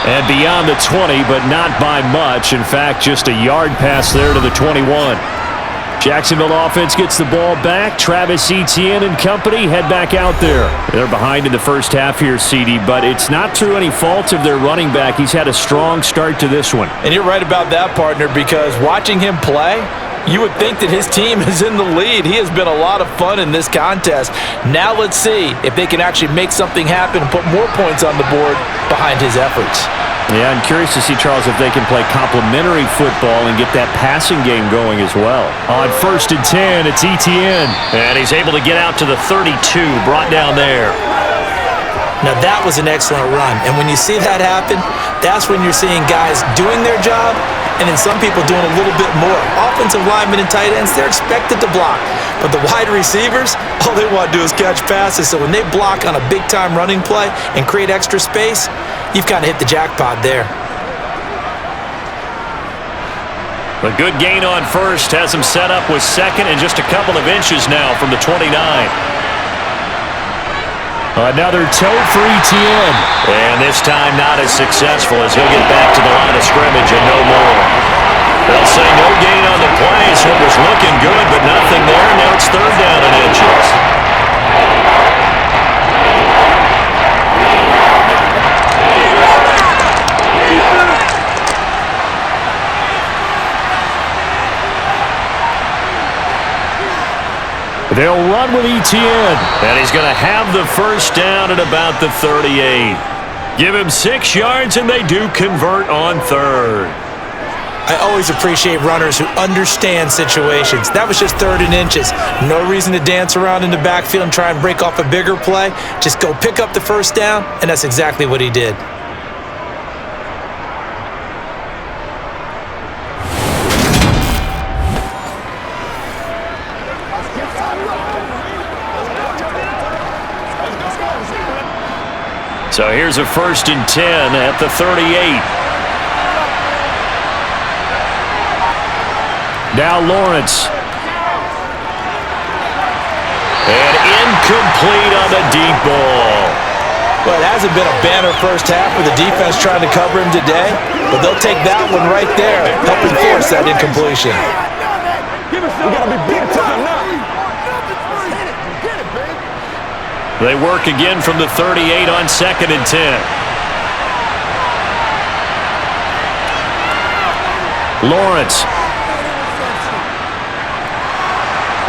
And beyond the 20, but not by much. In fact, just a yard pass there to the 21. Jacksonville offense gets the ball back. Travis Etienne and company head back out there. They're behind in the first half here, CD, but it's not through any fault of their running back. He's had a strong start to this one. And you're right about that, partner, because watching him play, you would think that his team is in the lead. He has been a lot of fun in this contest. Now let's see if they can actually make something happen and put more points on the board behind his efforts. Yeah, I'm curious to see, Charles, if they can play complementary football and get that passing game going as well. On 1st and 10, it's Etienne. And he's able to get out to the 32, brought down there. Now that was an excellent run. And when you see that happen, that's when you're seeing guys doing their job and then some people doing a little bit more. Offensive linemen and tight ends, they're expected to block. But the wide receivers, all they want to do is catch passes. So when they block on a big-time running play and create extra space, you've kind of hit the jackpot there. A good gain on 1st has him set up with 2nd and just a couple of inches now from the 29. Another toe for Etienne. And this time not as successful as he'll get back to the line of scrimmage and no more. They'll say no gain on the play, so it was looking good, but nothing there. Now it's 3rd down and inches. They'll run with Etienne. And he's going to have the first down at about the 38. Give him 6 yards, and they do convert on third. I always appreciate runners who understand situations. That was just 3rd and inches. No reason to dance around in the backfield and try and break off a bigger play. Just go pick up the first down, and that's exactly what he did. So here's a 1st and 10 at the 38. Now Lawrence. And incomplete on the deep ball. Well, it hasn't been a banner first half with the defense trying to cover him today, but they'll take that one right there, helping force that incompletion. We got to be big time now. They work again from the 38 on 2nd and 10. Lawrence.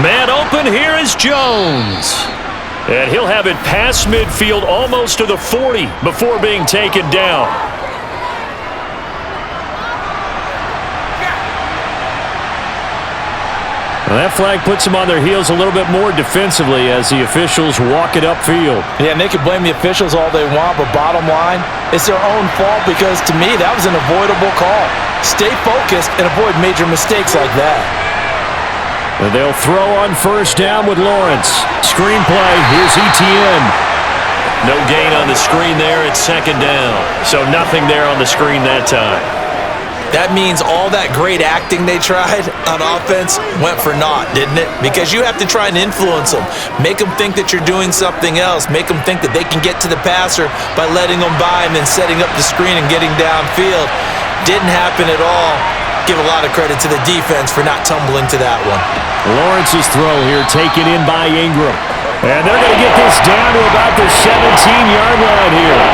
Man open, here is Jones. And he'll have it past midfield almost to the 40 before being taken down. Well, that flag puts them on their heels a little bit more defensively as the officials walk it upfield. Yeah, and they can blame the officials all they want, but bottom line, it's their own fault because, to me, that was an avoidable call. Stay focused and avoid major mistakes like that. And they'll throw on 1st down with Lawrence. Screen play, here's Etienne. No gain on the screen there, it's 2nd down. So nothing there on the screen that time. That means all that great acting they tried on offense went for naught, didn't it? Because you have to try and influence them. Make them think that you're doing something else. Make them think that they can get to the passer by letting them by and then setting up the screen and getting downfield. Didn't happen at all. Give a lot of credit to the defense for not tumbling to that one. Lawrence's throw here taken in by Ingram. And they're going to get this down to about the 17-yard line here.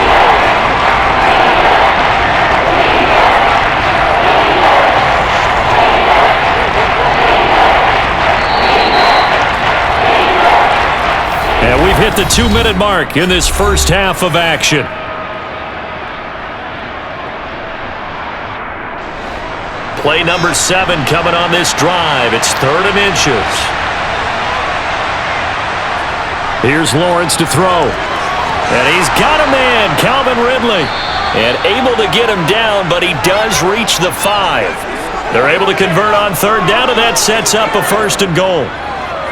And we've hit the 2-minute mark in this first half of action. Play number 7 coming on this drive. It's 3rd and inches. Here's Lawrence to throw. And he's got a man, Calvin Ridley. And able to get him down, but he does reach the 5. They're able to convert on 3rd down, and that sets up a 1st and goal.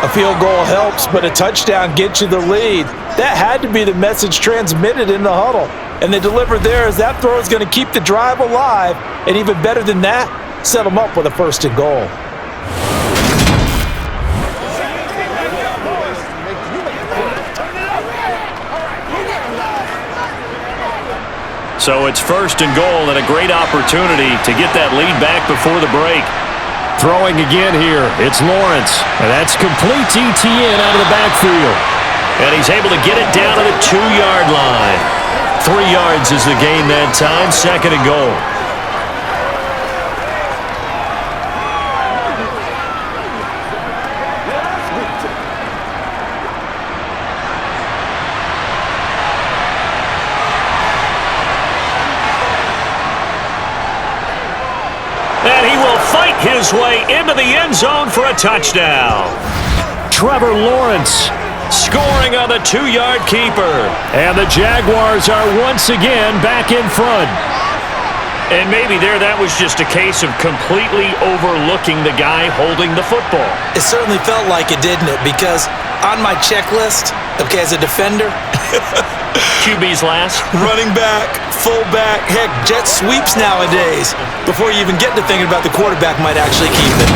A field goal helps, but a touchdown gets you the lead. That had to be the message transmitted in the huddle. And they delivered there as that throw is going to keep the drive alive. And even better than that, set them up with a 1st and goal. So it's 1st and goal and a great opportunity to get that lead back before the break. Throwing again here, it's Lawrence. And that's complete to Etienne out of the backfield. And he's able to get it down to the 2-yard line. 3 yards is the gain that time, 2nd and goal. And he will fight his way into the end zone for a touchdown. Trevor Lawrence scoring on the 2-yard keeper. And the Jaguars are once again back in front. And maybe that was just a case of completely overlooking the guy holding the football. It certainly felt like it, didn't it? Because on my checklist, okay, as a defender, QB's last. running back, fullback, heck, jet sweeps nowadays. Before you even get to thinking about the quarterback might actually keep it.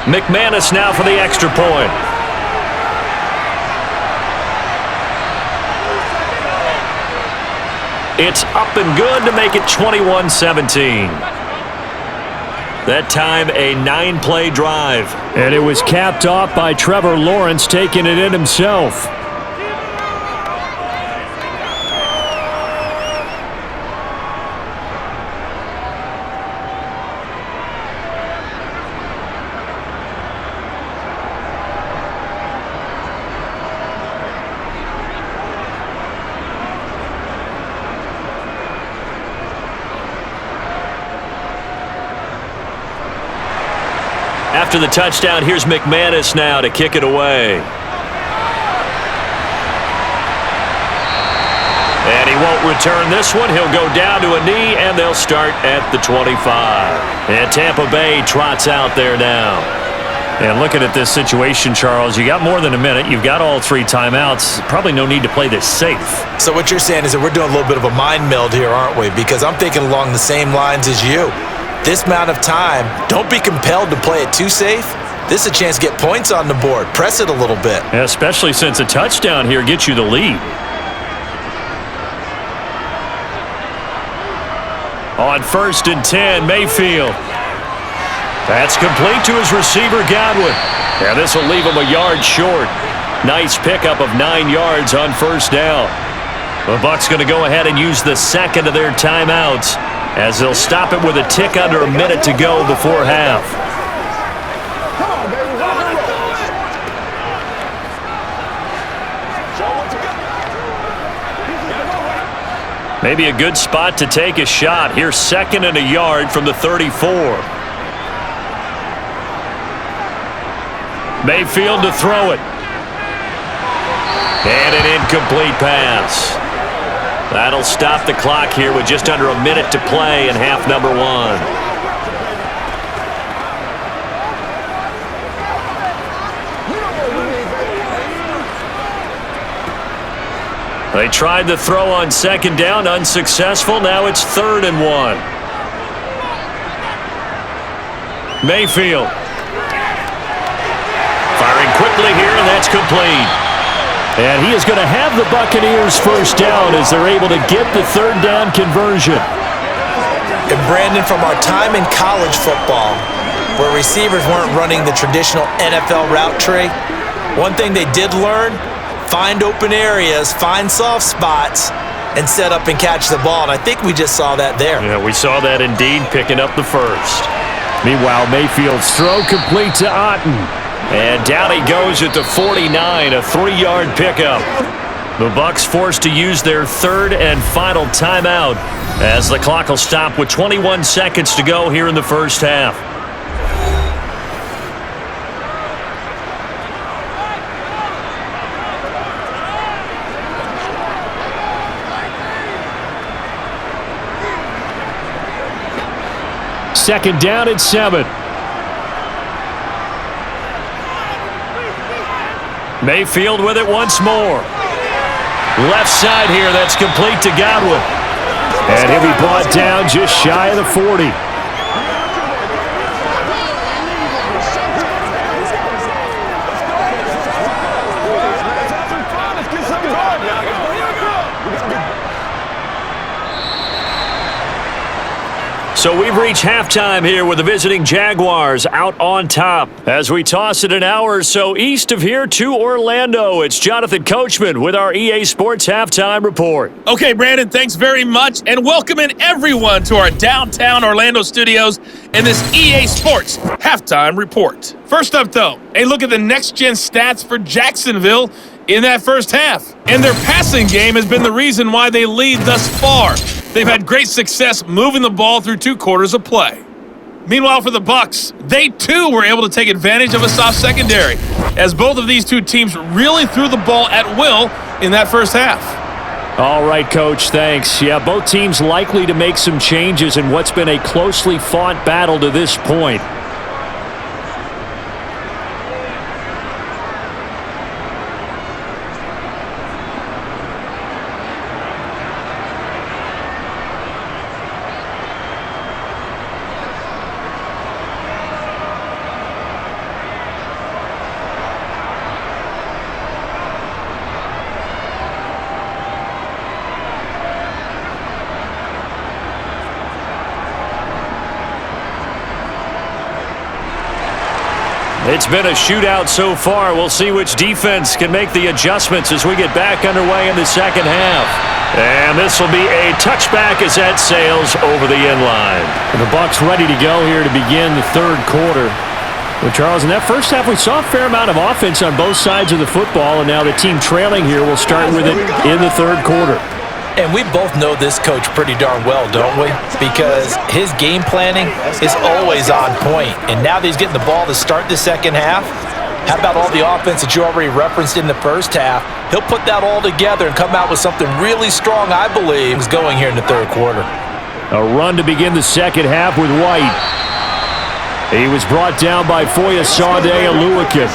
McManus now for the extra point. It's up and good to make it 21-17. That time a 9-play drive. And it was capped off by Trevor Lawrence taking it in himself. After the touchdown, here's McManus now to kick it away. And he won't return this one. He'll go down to a knee, and they'll start at the 25. And Tampa Bay trots out there now. And looking at this situation, Charles, you got more than a minute. You've got all 3 timeouts. Probably no need to play this safe. So what you're saying is that we're doing a little bit of a mind meld here, aren't we? Because I'm thinking along the same lines as you. This amount of time, don't be compelled to play it too safe. This is a chance to get points on the board. Press it a little bit. Yeah, especially since a touchdown here gets you the lead. On 1st and 10, Mayfield. That's complete to his receiver, Godwin. Yeah, this will leave him a yard short. Nice pickup of 9 yards on 1st down. The Bucs going to go ahead and use the second of their timeouts as they'll stop it with a tick under a minute to go before half. Maybe a good spot to take a shot. Here's 2nd and a yard from the 34. Mayfield to throw it. And an incomplete pass. That'll stop the clock here with just under a minute to play in half number 1. They tried the throw on 2nd down, unsuccessful. Now it's 3rd and 1. Mayfield. Firing quickly here, and that's complete. And he is going to have the Buccaneers 1st down as they're able to get the 3rd down conversion. And Brandon, from our time in college football, where receivers weren't running the traditional NFL route tree, one thing they did learn, find open areas, find soft spots, and set up and catch the ball. And I think we just saw that there. Yeah, we saw that indeed, picking up the 1st. Meanwhile, Mayfield's throw complete to Otten. And down he goes at the 49, a 3-yard pickup. The Bucs forced to use their 3rd and final timeout as the clock will stop with 21 seconds to go here in the 1st half. Second down at 7. Mayfield with it once more. Left side here, that's complete to Godwin. And he'll be brought down just shy of the 40. So we've reached halftime here with the visiting Jaguars out on top. As we toss it an hour or so east of here to Orlando, it's Jonathan Coachman with our EA Sports Halftime Report. Okay, Brandon, thanks very much, and welcoming everyone to our downtown Orlando studios in this EA Sports Halftime Report. First up, though, a look at the next-gen stats for Jacksonville in that first half. And their passing game has been the reason why they lead thus far. They've had great success moving the ball through 2 quarters of play. Meanwhile, for the Bucs, they too were able to take advantage of a soft secondary, as both of these 2 teams really threw the ball at will in that first half. All right, Coach, thanks. Yeah, both teams likely to make some changes in what's been a closely fought battle to this point. It's been a shootout so far. We'll see which defense can make the adjustments as we get back underway in the second half. And this will be a touchback as that sails over the end line. And the Bucs ready to go here to begin the 3rd quarter. Well, Charles, in that first half, we saw a fair amount of offense on both sides of the football, and now the team trailing here will start with it in the 3rd quarter. And we both know this coach pretty darn well, don't we? Because his game planning is always on point. And now that he's getting the ball to start the second half, how about all the offense that you already referenced in the first half? He'll put that all together and come out with something really strong, I believe, is going here in the third quarter. A run to begin the second half with White. He was brought down by Foyesade Aluakin.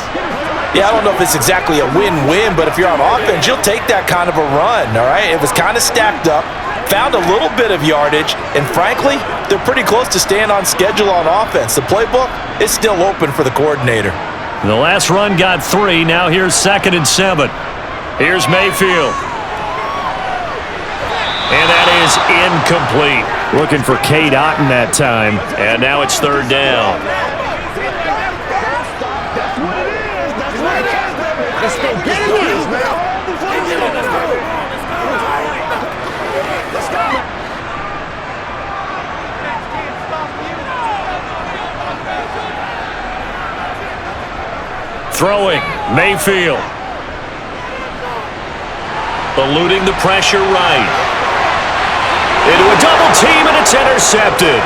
Yeah, I don't know if it's exactly a win-win, but if you're on offense, you'll take that kind of a run, all right? It was kind of stacked up, found a little bit of yardage, and frankly, they're pretty close to staying on schedule on offense. The playbook is still open for the coordinator. The last run got 3. Now here's 2nd and 7. Here's Mayfield. And that is incomplete. Looking for Cade Otton that time. And now it's 3rd down. Let's go get it, man. Let's go. Throwing, Mayfield. Eluding the pressure right. Into a double team, and it's intercepted.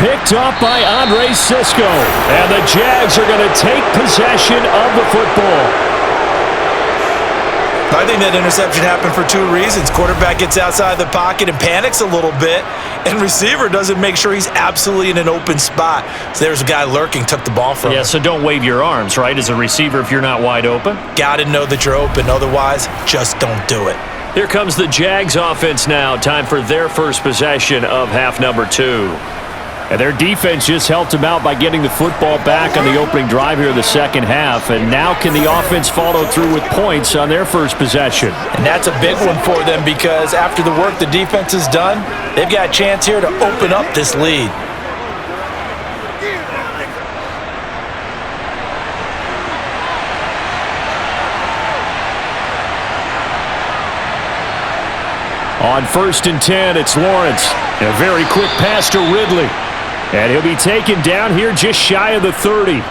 Picked up by Andre Sisco. And the Jags are going to take possession of the football. I think that interception happened for 2 reasons. Quarterback gets outside the pocket and panics a little bit, and receiver doesn't make sure he's absolutely in an open spot. So there's a guy lurking, took the ball from him. Yeah, so don't wave your arms, right, as a receiver if you're not wide open. Got to know that you're open. Otherwise, just don't do it. Here comes the Jags offense now. Time for their first possession of half number 2. And their defense just helped them out by getting the football back on the opening drive here in the second half. And now can the offense follow through with points on their first possession? And that's a big one for them because after the work the defense has done, they've got a chance here to open up this lead. On 1st and 10, it's Lawrence. A very quick pass to Ridley. And he'll be taken down here just shy of the 30.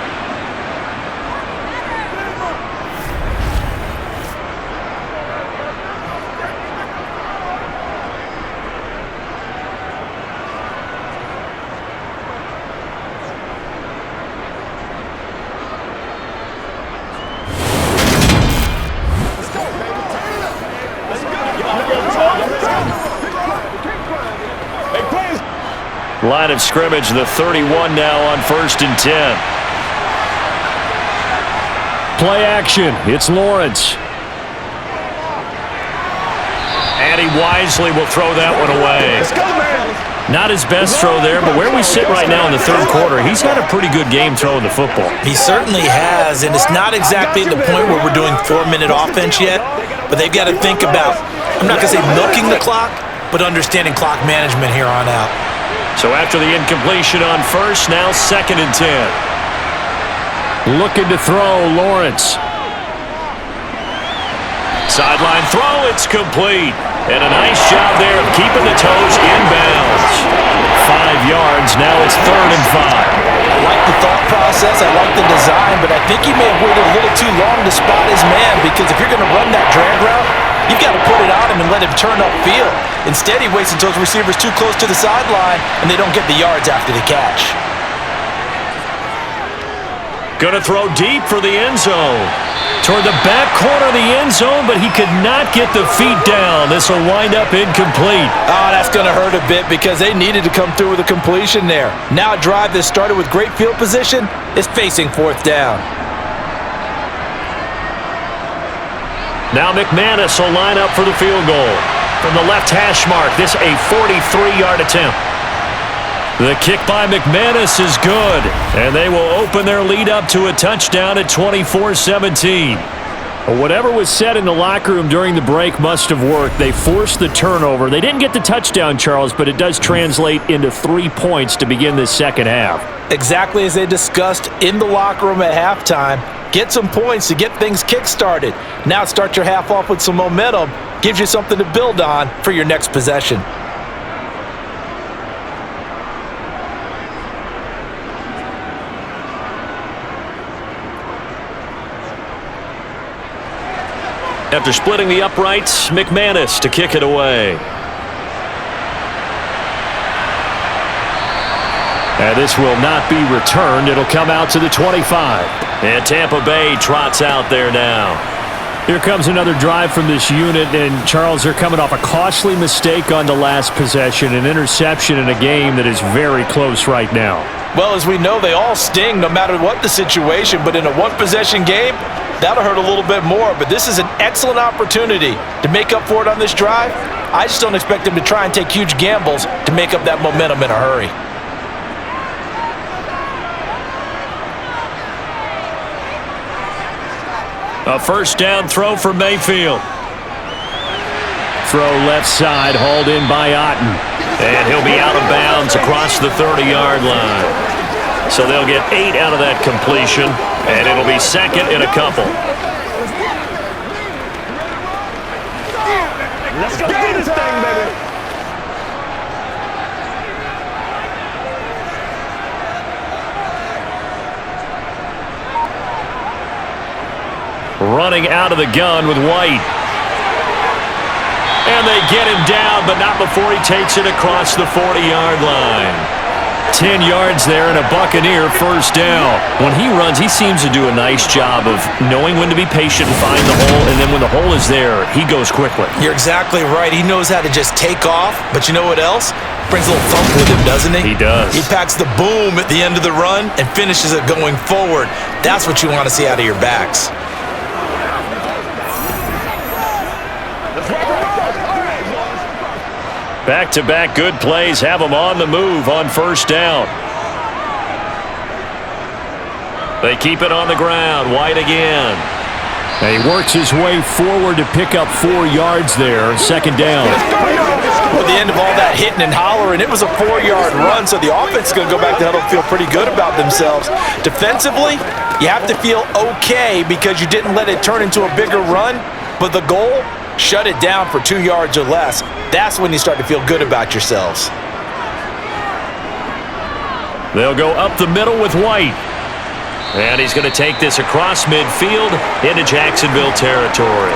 Line of scrimmage, the 31 now on 1st and 10. Play action. It's Lawrence. And he wisely will throw that one away. Let's go, man. Not his best throw there, but where we sit right now in the third quarter, he's had a pretty good game throwing the football. He certainly has, and it's not exactly at the point where we're doing 4-minute offense yet, but they've got to think about, I'm not going to say milking the clock, but understanding clock management here on out. So after the incompletion on 1st, now 2nd and 10. Looking to throw, Lawrence. Sideline throw, it's complete. And a nice job there of keeping the toes inbounds. 5 yards, now it's 3rd and 5. I like the thought process, I like the design, but I think he may have waited a little too long to spot his man because if you're going to run that drag route, you've got to put it on him and let him turn upfield. Instead, he waits until his receiver's too close to the sideline, and they don't get the yards after the catch. Going to throw deep for the end zone. Toward the back corner of the end zone, but he could not get the feet down. This will wind up incomplete. Oh, that's going to hurt a bit because they needed to come through with a completion there. Now a drive that started with great field position is facing 4th down. Now McManus will line up for the field goal. From the left hash mark, this a 43-yard attempt. The kick by McManus is good, and they will open their lead up to a touchdown at 24-17. Whatever was said in the locker room during the break must have worked. They forced the turnover. They didn't get the touchdown, Charles, but it does translate into 3 points to begin this second half. Exactly as they discussed in the locker room at halftime. Get some points to get things kick-started. Now start your half off with some momentum. Gives you something to build on for your next possession. After splitting the uprights, McManus to kick it away. And this will not be returned. It'll come out to the 25. And Tampa Bay trots out there now. Here comes another drive from this unit, and Charles, they're coming off a costly mistake on the last possession, an interception in a game that is very close right now. Well, as we know, they all sting no matter what the situation, but in a one-possession game, that'll hurt a little bit more. But this is an excellent opportunity to make up for it on this drive. I just don't expect them to try and take huge gambles to make up that momentum in a hurry. A first down throw for Mayfield. Throw left side, hauled in by Otten. And he'll be out of bounds across the 30-yard line. So they'll get 8 out of that completion, and it'll be second and a couple. Let's go get this thing, baby. Running out of the gun with White. And they get him down, but not before he takes it across the 40-yard line. 10 yards there and a Buccaneer first down. When he runs, he seems to do a nice job of knowing when to be patient and find the hole, and then when the hole is there, he goes quickly. You're exactly right. He knows how to just take off, but you know what else? Brings a little thump with him, doesn't he? He does. He packs the boom at the end of the run and finishes it going forward. That's what you want to see out of your backs. Back-to-back good plays have him on the move on first down. They keep it on the ground. White again. And he works his way forward to pick up 4 yards there. Second down. Well, at the end of all that hitting and hollering, it was a 4-yard run, so the offense is going to go back to huddle and feel pretty good about themselves. Defensively, you have to feel okay because you didn't let it turn into a bigger run, but the goal, shut it down for 2 yards or less. That's when you start to feel good about yourselves. They'll go up the middle with White. And he's going to take this across midfield into Jacksonville territory.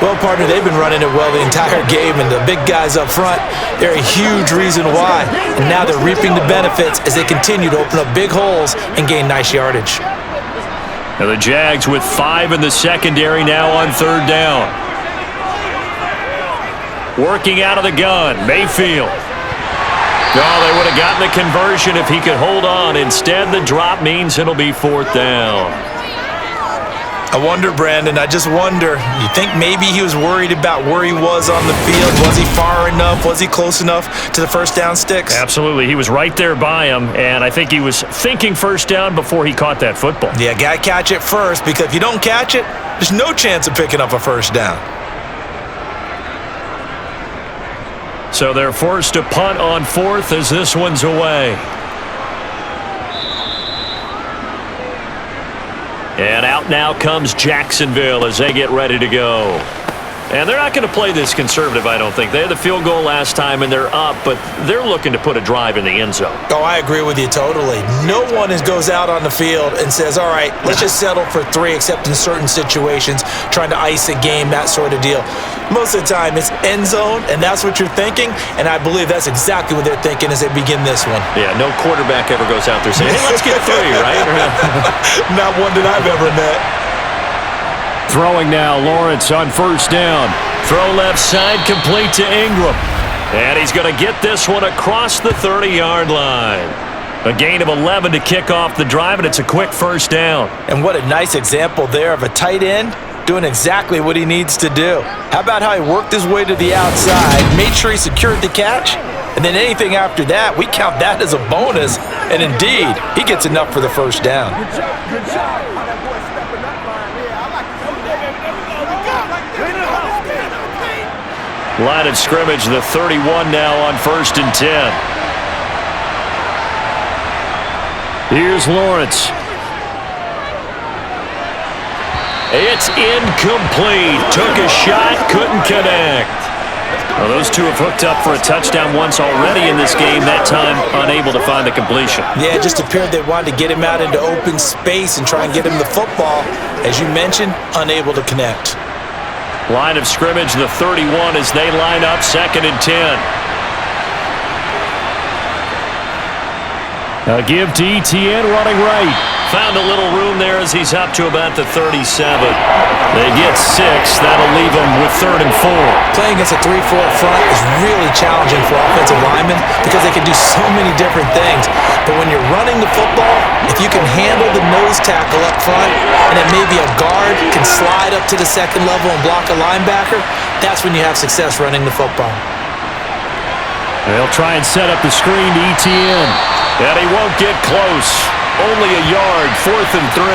Well, partner, they've been running it well the entire game, and the big guys up front, they're a huge reason why. And now they're reaping the benefits as they continue to open up big holes and gain nice yardage. Now the Jags with 5 in the secondary now on third down. Working out of the gun, Mayfield. Oh, they would have gotten the conversion if he could hold on. Instead, the drop means it'll be fourth down. I wonder, Brandon, I just wonder, you think maybe he was worried about where he was on the field? Was he far enough? Was he close enough to the first down sticks? Absolutely. He was right there by him, and I think he was thinking first down before he caught that football. Yeah, got to catch it first, because if you don't catch it, there's no chance of picking up a first down. So they're forced to punt on fourth as this one's away. And out now comes Jacksonville as they get ready to go. And they're not going to play this conservative, I don't think. They had the field goal last time, and they're up, but they're looking to put a drive in the end zone. Oh, I agree with you totally. No one goes out on the field and says, all right, let's just settle for 3, except in certain situations, trying to ice a game, that sort of deal. Most of the time, it's end zone, and that's what you're thinking, and I believe that's exactly what they're thinking as they begin this one. Yeah, no quarterback ever goes out there saying, hey, let's get 3, right? Not one that I've ever met. Throwing now, Lawrence on first down. Throw left side, complete to Ingram. And he's going to get this one across the 30-yard line. A gain of 11 to kick off the drive, and it's a quick first down. And what a nice example there of a tight end doing exactly what he needs to do. How about how he worked his way to the outside, made sure he secured the catch, and then anything after that, we count that as a bonus. And indeed, he gets enough for the first down. Good job. How that boy stepping up line. Yeah, I like to see that. Line of scrimmage, the 31 now on 1st and 10. Here's Lawrence. It's incomplete. Took a shot, couldn't connect. Well, those two have hooked up for a touchdown once already in this game, that time unable to find the completion. Yeah, it just appeared they wanted to get him out into open space and try and get him the football. As you mentioned, unable to connect. Line of scrimmage, the 31 as they line up 2nd and 10. A give to ETN running right. Found a little room there as he's up to about the 37. They get 6. That'll leave them with 3rd and 4. Playing against a 3-4 front is really challenging for offensive linemen because they can do so many different things. But when you're running the football, if you can handle the nose tackle up front and then maybe a guard can slide up to the second level and block a linebacker, that's when you have success running the football. They'll try and set up the screen to ETN. And he won't get close. Only a yard, 4th and 3.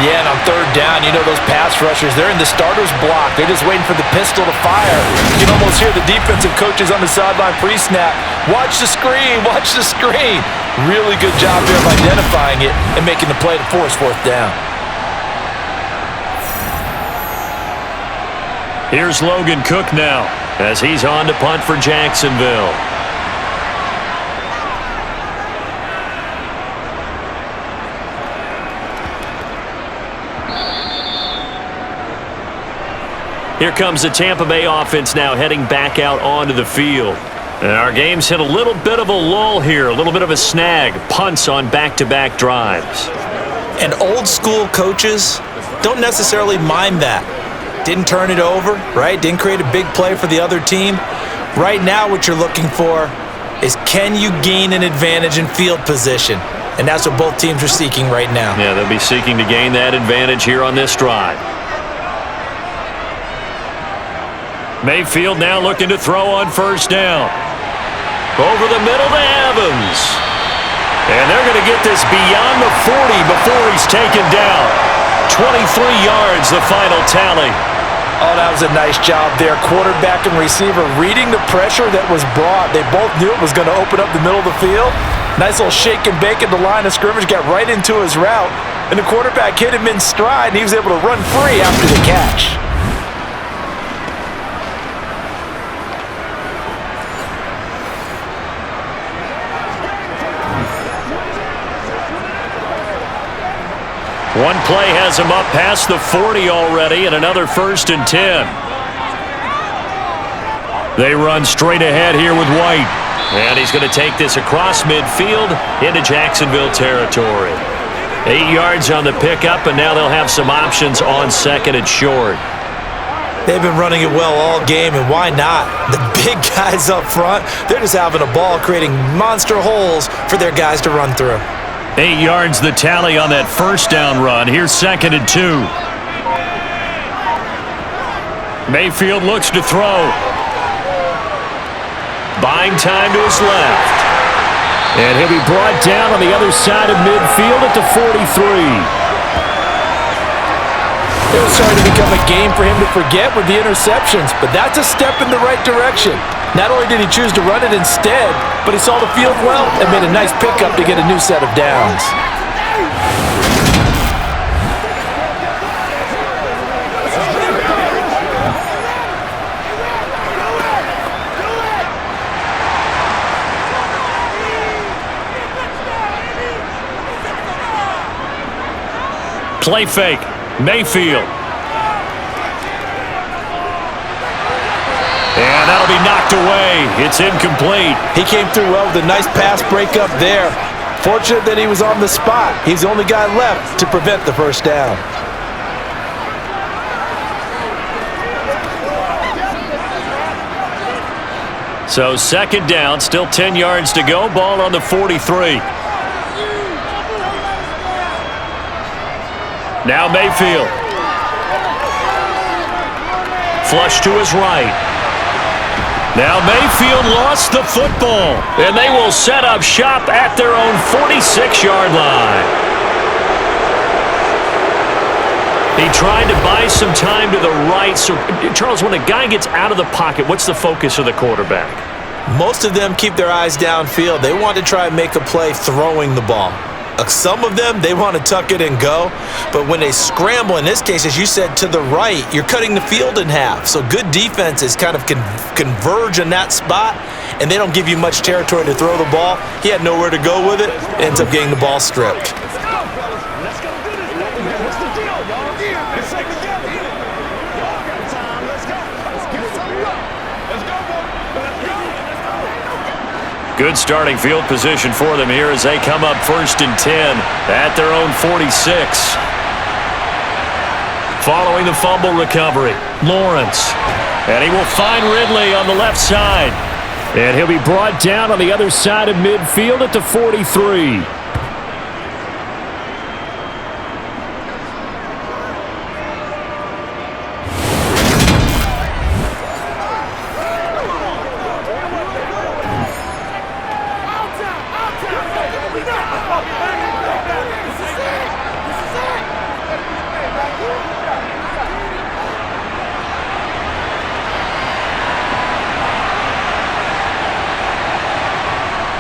Yeah, and on 3rd down, you know those pass rushers, they're in the starter's block. They're just waiting for the pistol to fire. You can almost hear the defensive coaches on the sideline pre-snap. Watch the screen, watch the screen. Really good job there of identifying it and making the play to force 4th down. Here's Logan Cook now as he's on to punt for Jacksonville. Here comes the Tampa Bay offense now heading back out onto the field. And our game's hit a little bit of a lull here, a little bit of a snag. Punts on back-to-back drives. And old school coaches don't necessarily mind that. Didn't turn it over, right? Didn't create a big play for the other team. Right now what you're looking for is can you gain an advantage in field position? And that's what both teams are seeking right now. Yeah, they'll be seeking to gain that advantage here on this drive. Mayfield now looking to throw on 1st down. Over the middle to Evans. And they're going to get this beyond the 40 before he's taken down. 23 yards, the final tally. Oh, that was a nice job there. Quarterback and receiver reading the pressure that was brought. They both knew it was going to open up the middle of the field. Nice little shake and bake at the line of scrimmage, got right into his route. And the quarterback hit him in stride, and he was able to run free after the catch. One play has him up past the 40 already, and another 1st and 10. They run straight ahead here with White. And he's going to take this across midfield into Jacksonville territory. 8 yards on the pickup, and now they'll have some options on 2nd and short. They've been running it well all game, and why not? The big guys up front, they're just having a ball, creating monster holes for their guys to run through. 8 yards the tally on that 1st down run. Here's 2nd and 2. Mayfield looks to throw. Buying time to his left. And he'll be brought down on the other side of midfield at the 43. It was starting to become a game for him to forget with the interceptions, but that's a step in the right direction. Not only did he choose to run it instead, but he saw the field well and made a nice pickup to get a new set of downs. Play fake. Mayfield. And that'll be knocked away. It's incomplete. He came through well with a nice pass breakup there. Fortunate that he was on the spot. He's the only guy left to prevent the 1st down. So 2nd down, still 10 yards to go. Ball on the 43. Now Mayfield. Flush to his right. Now Mayfield lost the football, and they will set up shop at their own 46-yard line. He tried to buy some time to the right. So, Charles, when a guy gets out of the pocket, what's the focus of the quarterback? Most of them keep their eyes downfield. They want to try and make a play throwing the ball. Some of them, they want to tuck it and go. But when they scramble, in this case, as you said, to the right, you're cutting the field in half. So good defenses kind of converge in that spot, and they don't give you much territory to throw the ball. He had nowhere to go with it. Ends up getting the ball stripped. Good starting field position for them here as they come up 1st and 10 at their own 46. Following the fumble recovery, Lawrence. And he will find Ridley on the left side. And he'll be brought down on the other side of midfield at the 43.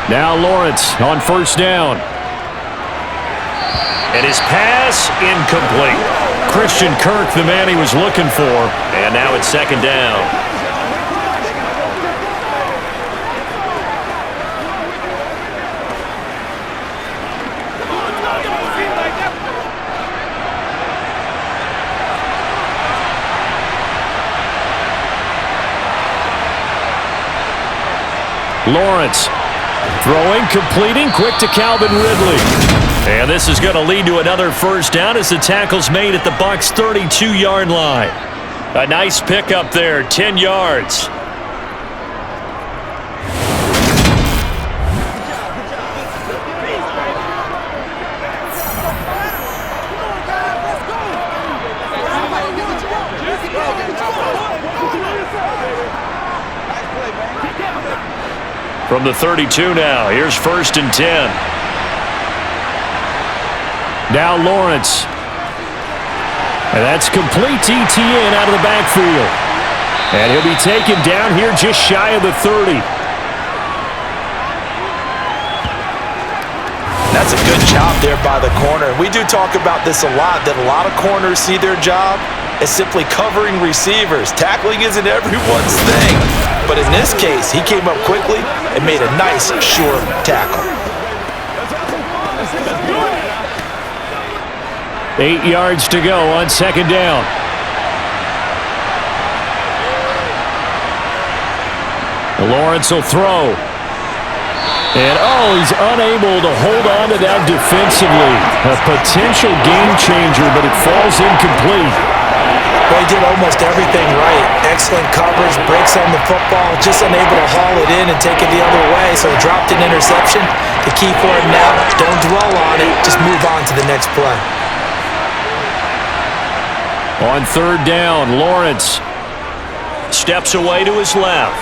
Now Lawrence on 1st down. And his pass incomplete. Christian Kirk, the man he was looking for. And now it's 2nd down. Lawrence. Throwing, completing, quick to Calvin Ridley. And this is going to lead to another 1st down as the tackle's made at the Bucs' 32-yard line. A nice pickup there, 10 yards. From the 32 now, here's 1st and 10. Now Lawrence. And that's complete to ETN out of the backfield. And he'll be taken down here just shy of the 30. That's a good job there by the corner. We do talk about this a lot, that a lot of corners see their job as simply covering receivers. Tackling isn't everyone's thing. But in this case, he came up quickly and made a nice, sure tackle. 8 yards to go on 2nd down. Lawrence will throw. And, he's unable to hold on to that defensively. A potential game changer, but it falls incomplete. Well, he did almost everything right. Excellent coverage, breaks on the football, just unable to haul it in and take it the other way, so he dropped an interception. The key for him now, don't dwell on it, just move on to the next play. On 3rd down, Lawrence steps away to his left.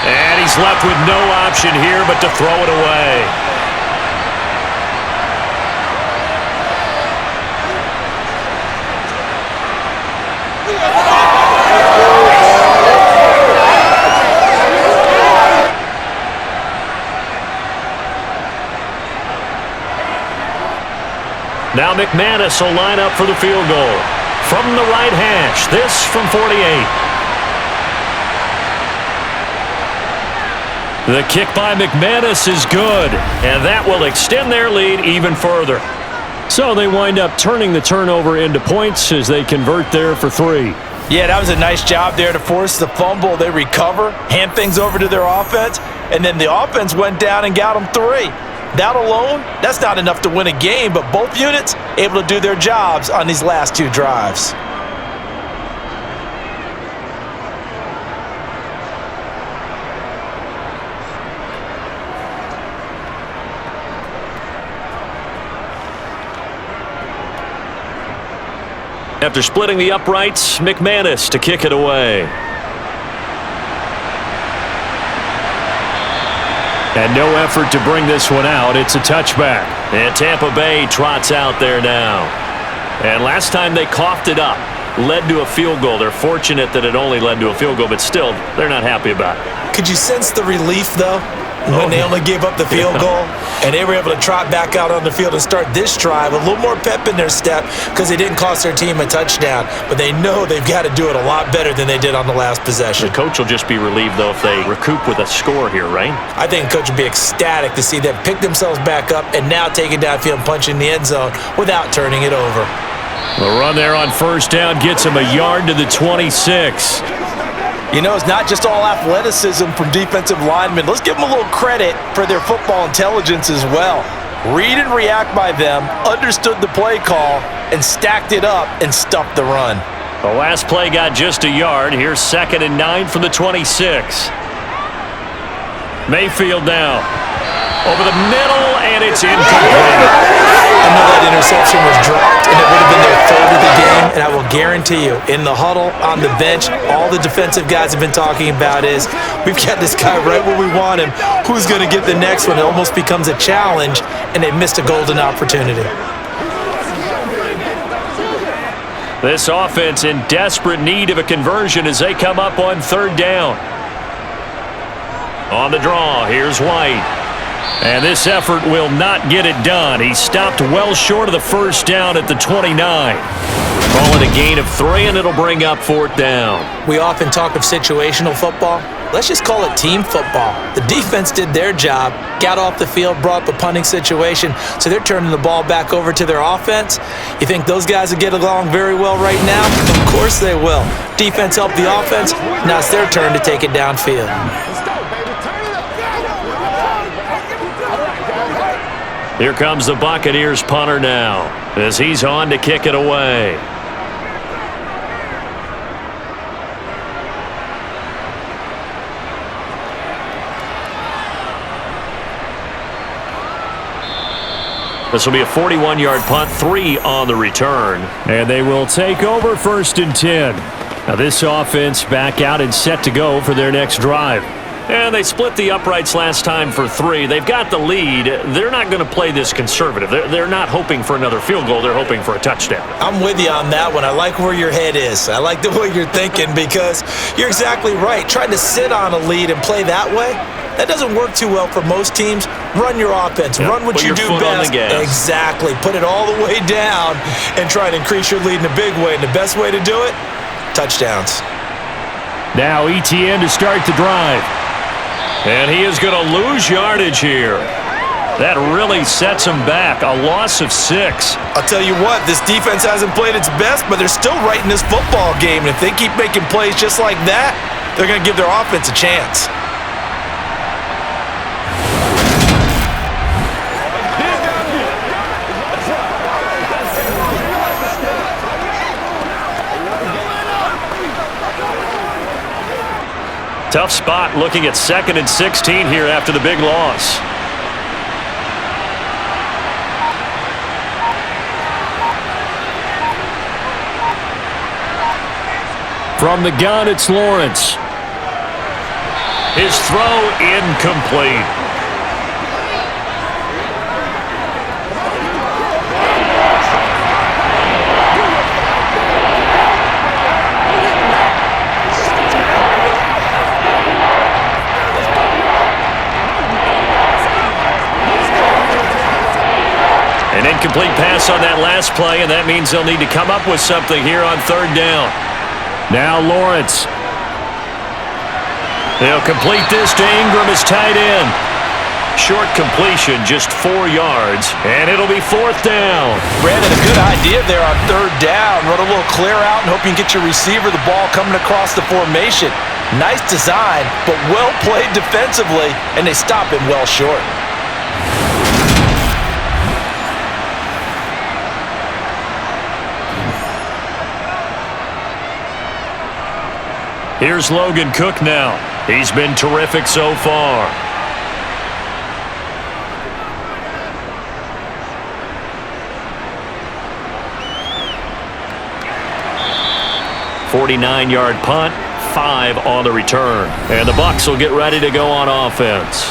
And he's left with no option here but to throw it away. Now McManus will line up for the field goal. From the right hash, this from 48. The kick by McManus is good, and that will extend their lead even further. So they wind up turning the turnover into points as they convert there for 3. Yeah, that was a nice job there to force the fumble. They recover, hand things over to their offense, and then the offense went down and got them 3. That alone, that's not enough to win a game, but both units able to do their jobs on these last 2 drives. After splitting the uprights, McManus to kick it away. And no effort to bring this one out. It's a touchback. And Tampa Bay trots out there now. And last time they coughed it up, led to a field goal. They're fortunate that it only led to a field goal, but still, they're not happy about it. Could you sense the relief, though, when they only gave up the field goal? And they were able to trot back out on the field and start this drive. A little more pep in their step because they didn't cost their team a touchdown. But they know they've got to do it a lot better than they did on the last possession. The coach will just be relieved, though, if they recoup with a score here, right? I think the coach would be ecstatic to see them pick themselves back up and now take it downfield and punch in the end zone without turning it over. The run there on 1st down gets him a yard to the 26. You know, it's not just all athleticism from defensive linemen. Let's give them a little credit for their football intelligence as well. Read and react by them, understood the play call, and stacked it up and stuffed the run. The last play got just a yard. Here's 2nd and 9 from the 26. Mayfield now. Over the middle, and it's incomplete. I know that interception was dropped, and it would have been their 3rd of the game, and I will guarantee you, in the huddle, on the bench, all the defensive guys have been talking about is, we've got this guy right where we want him. Who's going to get the next one? It almost becomes a challenge, and they missed a golden opportunity. This offense in desperate need of a conversion as they come up on 3rd down. On the draw, here's White. And this effort will not get it done. He stopped well short of the 1st down at the 29. Call it a gain of 3, and it'll bring up 4th down. We often talk of situational football. Let's just call it team football. The defense did their job, got off the field, brought up a punting situation, so they're turning the ball back over to their offense. You think those guys will get along very well right now? Of course they will. Defense helped the offense. Now it's their turn to take it downfield. Here comes the Buccaneers punter now as he's on to kick it away. This will be a 41-yard punt, 3 on the return. And they will take over 1st and 10. Now this offense back out and set to go for their next drive. And they split the uprights last time for 3. They've got the lead. They're not going to play this conservative. They're not hoping for another field goal. They're hoping for a touchdown. I'm with you on that one. I like where your head is. I like the way you're thinking because you're exactly right. Trying to sit on a lead and play that way, that doesn't work too well for most teams. Run your offense. Run what you do best. Exactly. Put it all the way down and try to increase your lead in a big way. And the best way to do it, touchdowns. Now ETN to start the drive. And he is going to lose yardage here. That really sets him back. A loss of 6. I'll tell you what, this defense hasn't played its best, but they're still right in this football game. And if they keep making plays just like that, they're going to give their offense a chance. Tough spot looking at 2nd and 16 here after the big loss. From the gun, it's Lawrence. His throw incomplete. An incomplete pass on that last play, and that means they'll need to come up with something here on 3rd down. Now Lawrence. They'll complete this to Ingram as tight end. Short completion, just 4 yards, and it'll be 4th down. Brandon, a good idea there on 3rd down. Run a little clear out and hope you can get your receiver the ball coming across the formation. Nice design, but well played defensively, and they stop him well short. Here's Logan Cook now. He's been terrific so far. "49-yard punt, 5 on the return. And the Bucs will get ready to go on offense.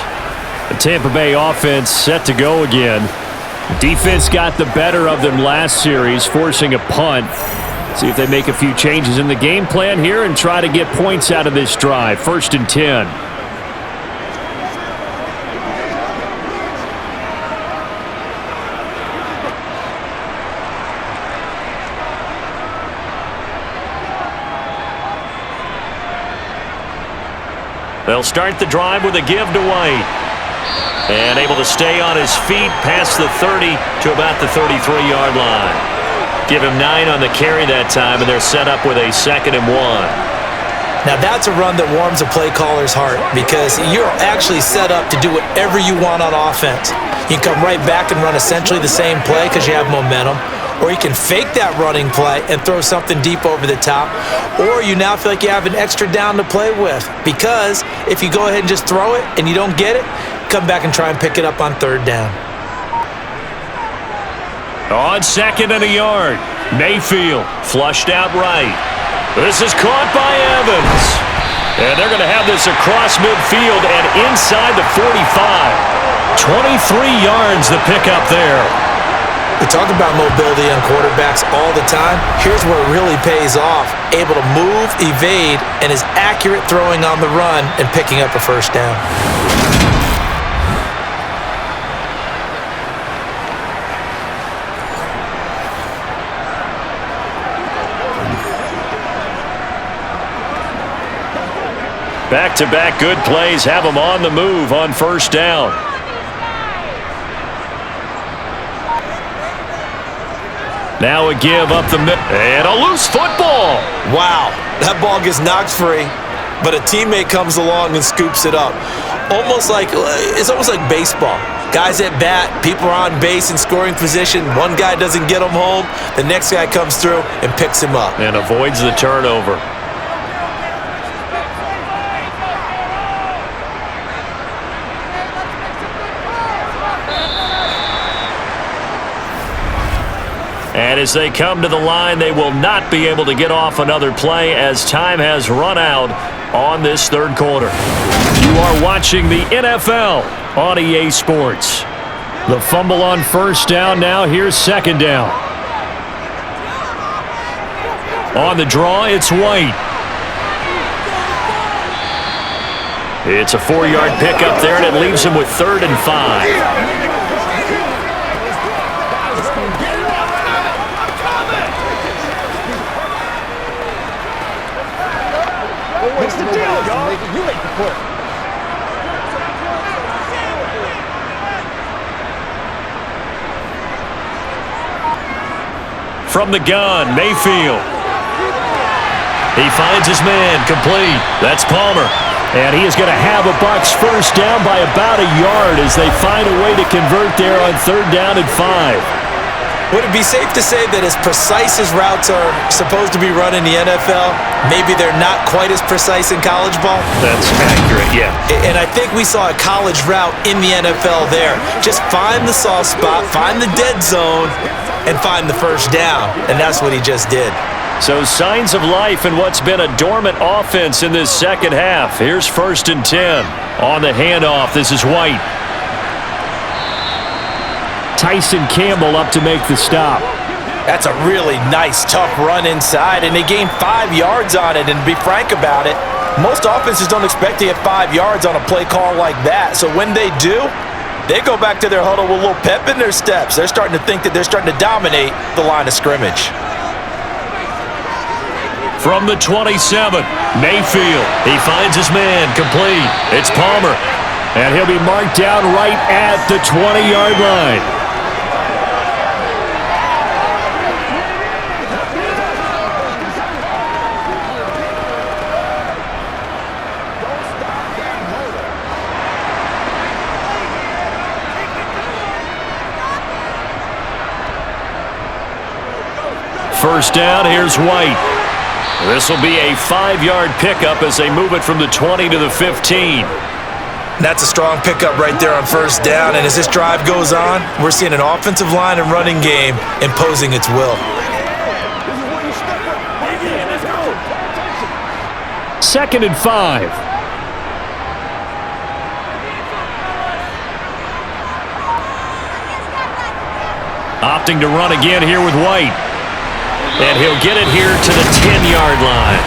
The Tampa Bay offense set to go again. Defense got the better of them last series, forcing a punt. See if they make a few changes in the game plan here and try to get points out of this drive. 1st and 10. They'll start the drive with a give to White. And able to stay on his feet past the 30 to about the 33-yard line. Give him 9 on the carry that time, and they're set up with a 2nd and 1. Now that's a run that warms a play caller's heart because you're actually set up to do whatever you want on offense. You can come right back and run essentially the same play because you have momentum, or you can fake that running play and throw something deep over the top, or you now feel like you have an extra down to play with because if you go ahead and just throw it and you don't get it, come back and try and pick it up on third down. On second and a yard, Mayfield flushed out right. This is caught by Evans. And they're going to have this across midfield and inside the 45. 23 yards the pickup there. We talk about mobility on quarterbacks all the time. Here's where it really pays off. Able to move, evade, and is accurate throwing on the run and picking up a first down. Back-to-back good plays have them on the move on first down. Now a give up the middle. And a loose football. Wow, that ball gets knocked free, but a teammate comes along and scoops it up. It's almost like baseball. Guys at bat, people are on base in scoring position. One guy doesn't get him home. The next guy comes through and picks him up. And avoids the turnover. And as they come to the line, they will not be able to get off another play as time has run out on this third quarter. You are watching the NFL on EA Sports. The fumble on first down now. Here's second down. On the draw, it's White. It's a 4-yard pickup there, and it leaves him with 3rd and 5. What's the deal, y'all? You make the play. From the gun, Mayfield. He finds his man, complete. That's Palmer. And he is going to have a Bucs first down by about a yard as they find a way to convert there on 3rd down and 5. Would it be safe to say that as precise as routes are supposed to be run in the NFL, maybe they're not quite as precise in college ball? That's accurate, yeah. And I think we saw a college route in the NFL there. Just find the soft spot, find the dead zone, and find the first down. And that's what he just did. So signs of life in what's been a dormant offense in this second half. Here's 1st and 10. On the handoff, this is White. Tyson Campbell up to make the stop. That's a really nice, tough run inside, and they gained 5 yards on it. And to be frank about it, most offenses don't expect to get 5 yards on a play call like that. So when they do, they go back to their huddle with a little pep in their steps. They're starting to think that they're starting to dominate the line of scrimmage. From the 27, Mayfield. He finds his man, complete. It's Palmer. And he'll be marked down right at the 20-yard line. First down, here's White. This will be a 5-yard pickup as they move it from the 20 to the 15. That's a strong pickup right there on first down, and as this drive goes on, we're seeing an offensive line and running game imposing its will. Second and 5. Opting to run again here with White. And he'll get it here to the 10-yard line.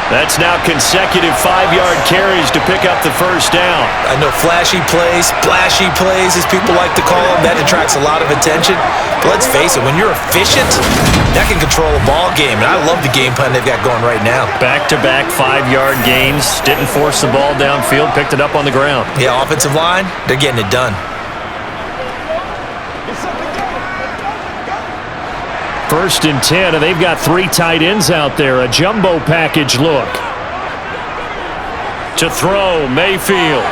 That's now consecutive 5-yard carries to pick up the first down. I know flashy plays, splashy plays, as people like to call them, that attracts a lot of attention. But let's face it, when you're efficient, that can control a ball game. And I love the game plan they've got going right now. Back-to-back 5-yard gains. Didn't force the ball downfield, picked it up on the ground. Yeah, offensive line, they're getting it done. First and 10, and they've got 3 tight ends out there. A jumbo package look. To throw, Mayfield.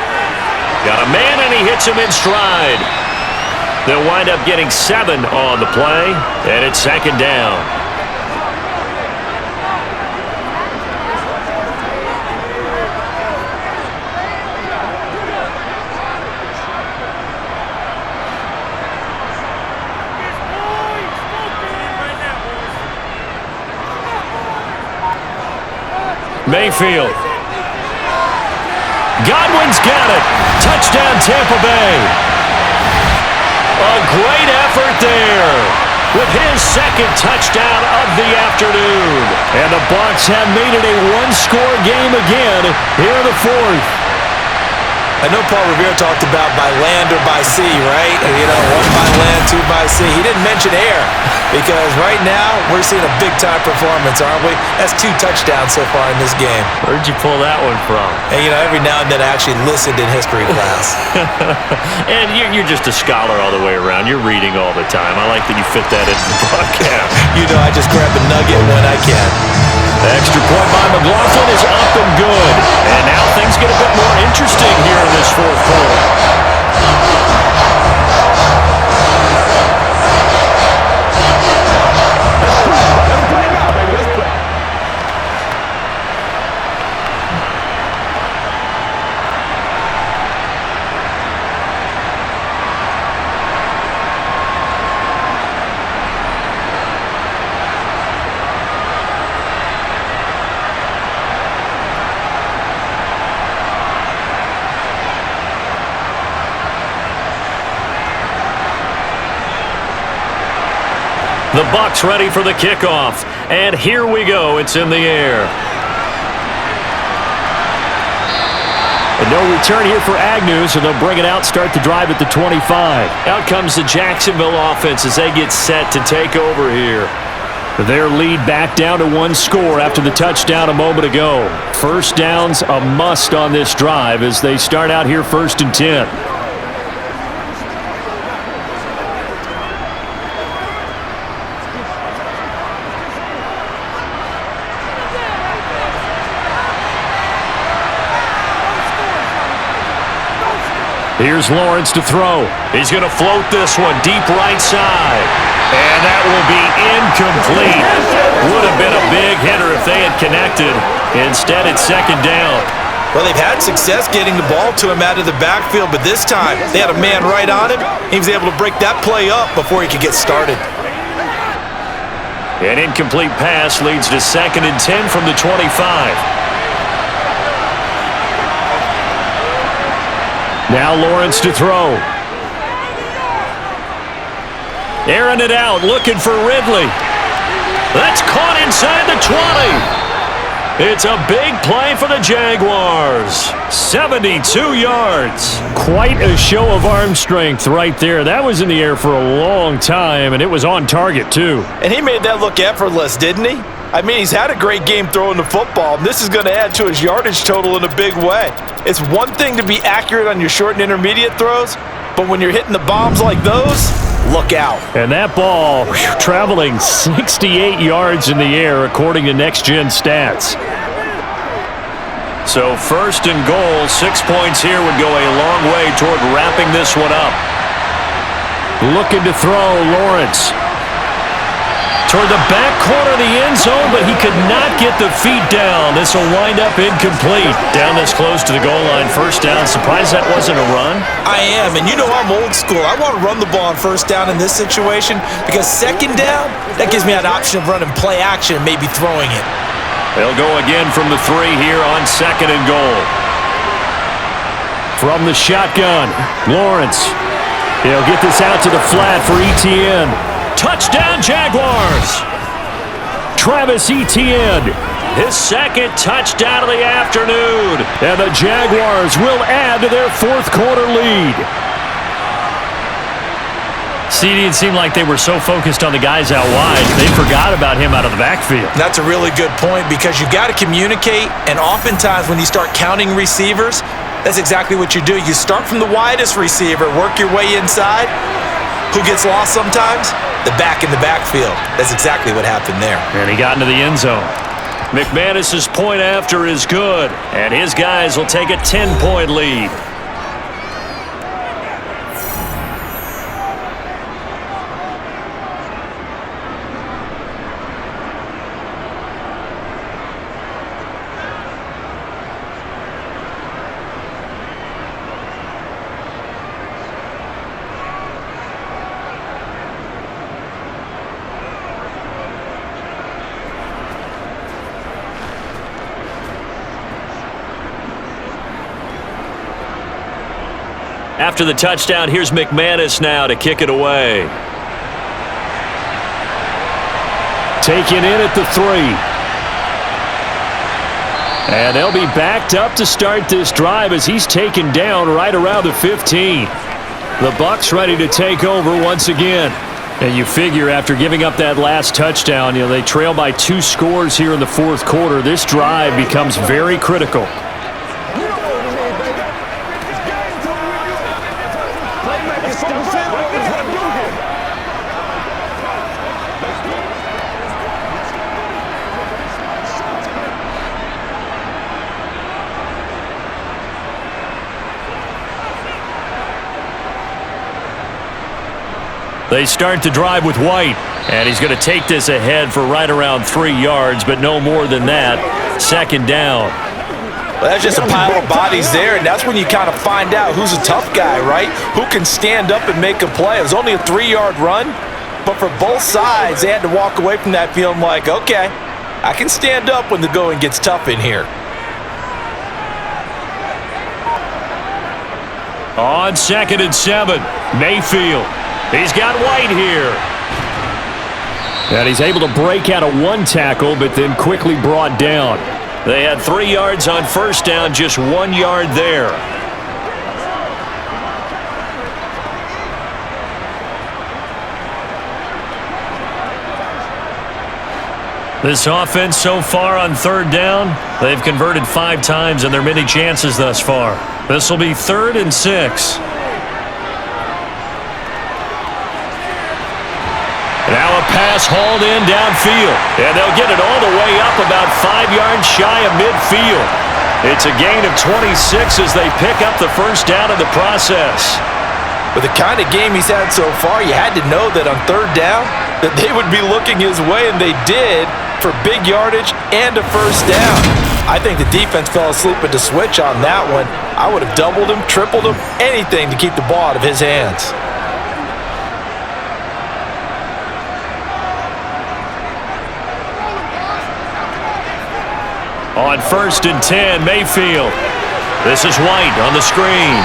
Got a man, and he hits him in stride. They'll wind up getting 7 on the play, and it's second down. Mayfield. Godwin's got it. Touchdown, Tampa Bay. A great effort there with his second touchdown of the afternoon. And the Bucs have made it a one-score game again here in the fourth. I know Paul Revere talked about by land or by sea, right? You know, 1 by land, 2 by sea. He didn't mention air because right now we're seeing a big-time performance, aren't we? That's 2 touchdowns so far in this game. Where'd you pull that one from? And, you know, every now and then I actually listened in history class. And you're just a scholar all the way around. You're reading all the time. I like that you fit that into the broadcast. You know, I just grab a nugget when I can. Extra point by McLaughlin is up and good. And now things get a bit more interesting here in this fourth quarter. The Bucs ready for the kickoff. And here we go. It's in the air. And no return here for Agnew, so they'll bring it out, start the drive at the 25. Out comes the Jacksonville offense as they get set to take over here. Their lead back down to 1 score after the touchdown a moment ago. First down's a must on this drive as they start out here 1st and 10. Here's Lawrence to throw. He's going to float this one deep right side. And that will be incomplete. Would have been a big hitter if they had connected. Instead, it's second down. Well, they've had success getting the ball to him out of the backfield, but this time they had a man right on him. He was able to break that play up before he could get started. An incomplete pass leads to 2nd and 10 from the 25. Now Lawrence to throw. Airing it out, looking for Ridley. That's caught inside the 20. It's a big play for the Jaguars. 72 yards. Quite a show of arm strength right there. That was in the air for a long time, and it was on target, too. And he made that look effortless, didn't he? I mean, he's had a great game throwing the football, and this is going to add to his yardage total in a big way. It's one thing to be accurate on your short and intermediate throws, but when you're hitting the bombs like those, look out. And that ball traveling 68 yards in the air, according to Next Gen Stats. So 1st and goal, 6 points here would go a long way toward wrapping this one up. Looking to throw, Lawrence. Toward the back corner of the end zone, but he could not get the feet down. This will wind up incomplete. Down this close to the goal line, 1st down. Surprised that wasn't a run? I am, and you know I'm old school. I want to run the ball on 1st down in this situation because 2nd down, that gives me an option of running play action and maybe throwing it. They'll go again from the 3 here on 2nd and goal. From the shotgun, Lawrence. He'll get this out to the flat for Etienne. Touchdown, Jaguars! Travis Etienne, his 2nd touchdown of the afternoon. And the Jaguars will add to their 4th quarter lead. CD, it seemed like they were so focused on the guys out wide, they forgot about him out of the backfield. That's a really good point because you got to communicate, and oftentimes when you start counting receivers, that's exactly what you do. You start from the widest receiver, work your way inside. Who gets lost sometimes? The back in the backfield. That's exactly what happened there. And he got into the end zone. McManus's point after is good, and his guys will take a 10-point lead. After the touchdown, here's McManus now to kick it away. Taken in at the 3. And they'll be backed up to start this drive as he's taken down right around the 15. The Bucs ready to take over once again. And you figure after giving up that last touchdown, they trail by 2 scores here in the fourth quarter. This drive becomes very critical. They start the drive with White, and he's going to take this ahead for right around 3 yards, but no more than that. Second down. Well, that's just a pile of bodies there, and that's when you kind of find out who's a tough guy, right? Who can stand up and make a play. It was only a 3-yard run, but for both sides, they had to walk away from that feeling like, okay, I can stand up when the going gets tough in here. On 2nd and 7, Mayfield. He's got White here. And he's able to break out of 1 tackle, but then quickly brought down. They had 3 yards on first down, just 1 yard there. This offense so far on 3rd down, they've converted 5 times in their many chances thus far. This will be 3rd and 6. Now a pass hauled in downfield, and they'll get it all the way up about 5 yards shy of midfield. It's a gain of 26 as they pick up the first down in the process. With the kind of game he's had so far, you had to know that on 3rd down that they would be looking his way, and they did for big yardage and a first down. I think the defense fell asleep at the switch on that one. I would have doubled him, tripled him, anything to keep the ball out of his hands. On 1st and 10, Mayfield. This is White on the screen.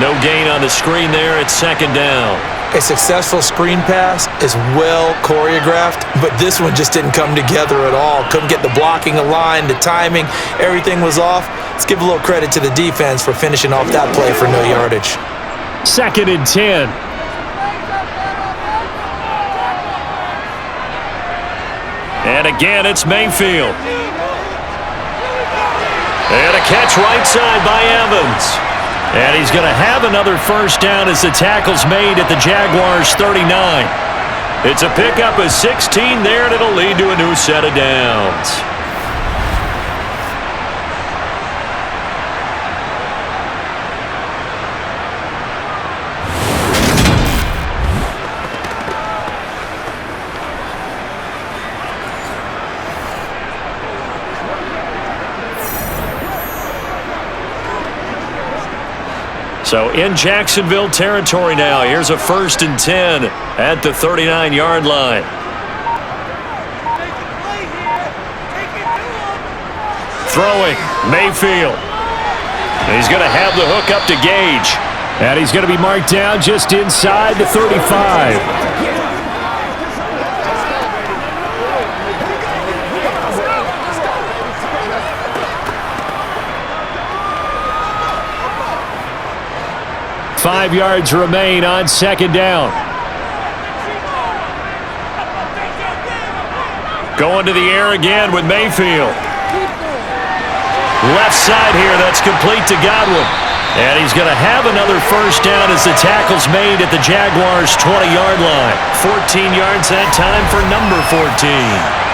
No gain on the screen there. It's 2nd down. A successful screen pass is well choreographed, but this one just didn't come together at all. Couldn't get the blocking aligned, the timing, everything was off. Let's give a little credit to the defense for finishing off that play for no yardage. 2nd and 10. And again, it's Mayfield. And a catch right side by Evans. And he's going to have another first down as the tackle's made at the Jaguars' 39. It's a pickup of 16 there, and it'll lead to a new set of downs. So in Jacksonville territory now. Here's a 1st and 10 at the 39-yard line. Throwing, Mayfield. He's going to have the hook up to Gage. And he's going to be marked down just inside the 35. Five yards remain on 2nd down. Going to the air again with Mayfield. Left side here, that's complete to Godwin. And he's going to have another first down as the tackle's made at the Jaguars' 20-yard line. 14 yards that time for number 14.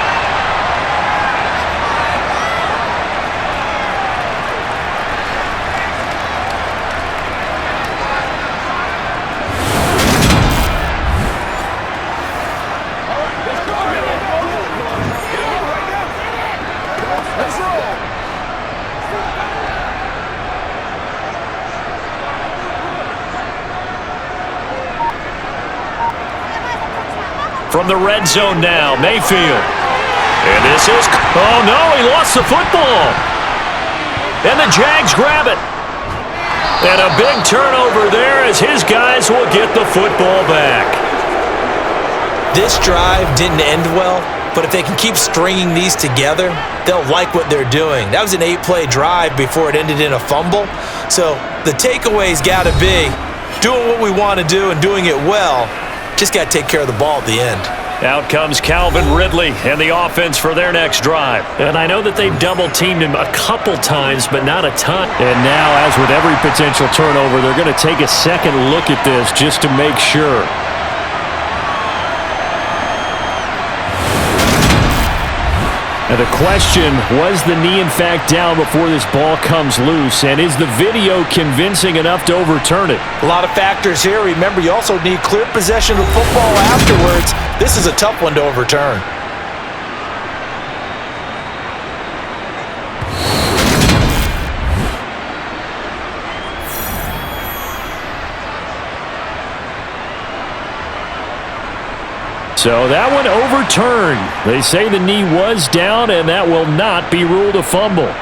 From the red zone now, Mayfield. And this is... Oh, no, he lost the football. And the Jags grab it. And a big turnover there as his guys will get the football back. This drive didn't end well, but if they can keep stringing these together, they'll like what they're doing. That was an 8-play drive before it ended in a fumble. So the takeaway's got to be doing what we want to do and doing it well. Just got to take care of the ball at the end. Out comes Calvin Ridley and the offense for their next drive. And I know that they've double-teamed him a couple times, but not a ton. And now, as with every potential turnover, they're going to take a second look at this just to make sure. Now the question, was the knee in fact down before this ball comes loose? And is the video convincing enough to overturn it? A lot of factors here. Remember, you also need clear possession of the football afterwards. This is a tough one to overturn. So that one overturned. They say the knee was down, and that will not be ruled a fumble.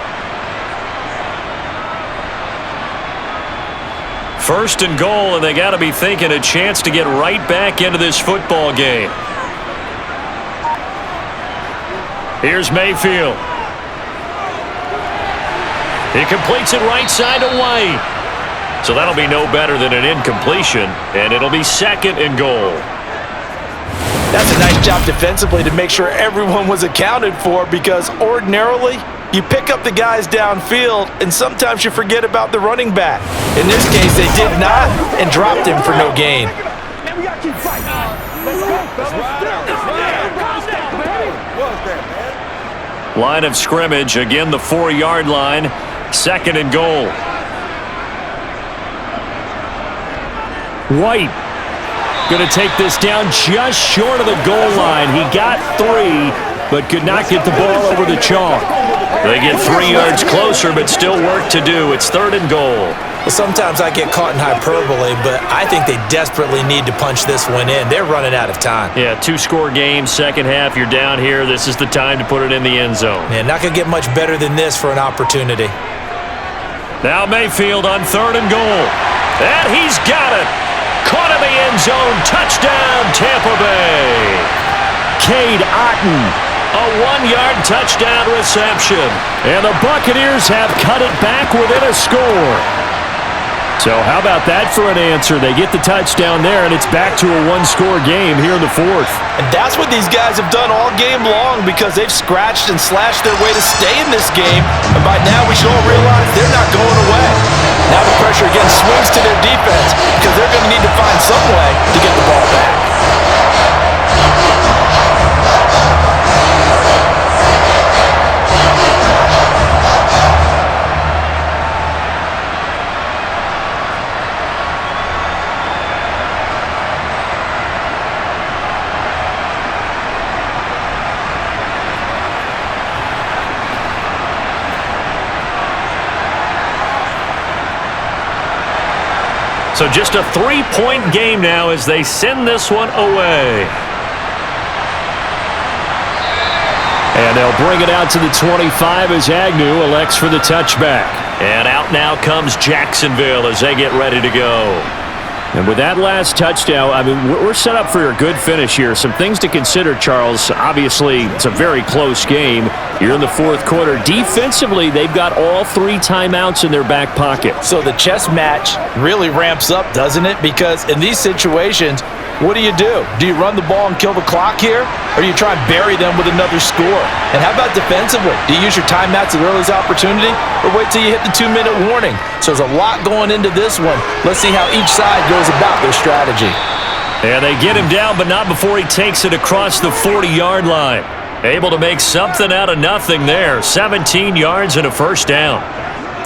First and goal, and they got to be thinking a chance to get right back into this football game. Here's Mayfield. He completes it right side to White. So that'll be no better than an incompletion, and it'll be second and goal. That's a nice job defensively to make sure everyone was accounted for, because ordinarily you pick up the guys downfield and sometimes you forget about the running back. In this case, they did not and dropped him for no gain. We got to keep fighting. Let's go, fellas. Line of scrimmage, again the 4-yard line, second and goal. White going to take this down just short of the goal line. He got 3, but could not get the ball over the chalk. They get 3 yards closer, but still work to do. It's third and goal. Well, sometimes I get caught in hyperbole, but I think they desperately need to punch this one in. They're running out of time. Yeah, 2-score game, second half. You're down here. This is the time to put it in the end zone. Yeah, not going to get much better than this for an opportunity. Now Mayfield on third and goal. And he's got it. Caught in the end zone. Touchdown, Tampa Bay. Cade Otton, a 1-yard touchdown reception. And the Buccaneers have cut it back within a score. So how about that for an answer? They get the touchdown there, and it's back to a 1-score game here in the fourth. And that's what these guys have done all game long, because they've scratched and slashed their way to stay in this game. And by now we should all realize they're not going away. Now the pressure again swings to their defense, because they're going to need to find some way to get the ball back. So just a 3-point game now as they send this one away. And they'll bring it out to the 25 as Agnew elects for the touchback. And out now comes Jacksonville as they get ready to go. And with that last touchdown, I mean, we're set up for a good finish here. Some things to consider, Charles. Obviously, it's a very close game. You're in the fourth quarter. Defensively, they've got all 3 timeouts in their back pocket. So the chess match really ramps up, doesn't it? Because in these situations, what do? Do you run the ball and kill the clock here? Or do you try and bury them with another score? And how about defensively? Do you use your timeouts at the earliest opportunity, or wait till you hit the 2-minute warning? So there's a lot going into this one. Let's see how each side goes about their strategy. And they get him down, but not before he takes it across the 40-yard line. Able to make something out of nothing there. 17 yards and a first down.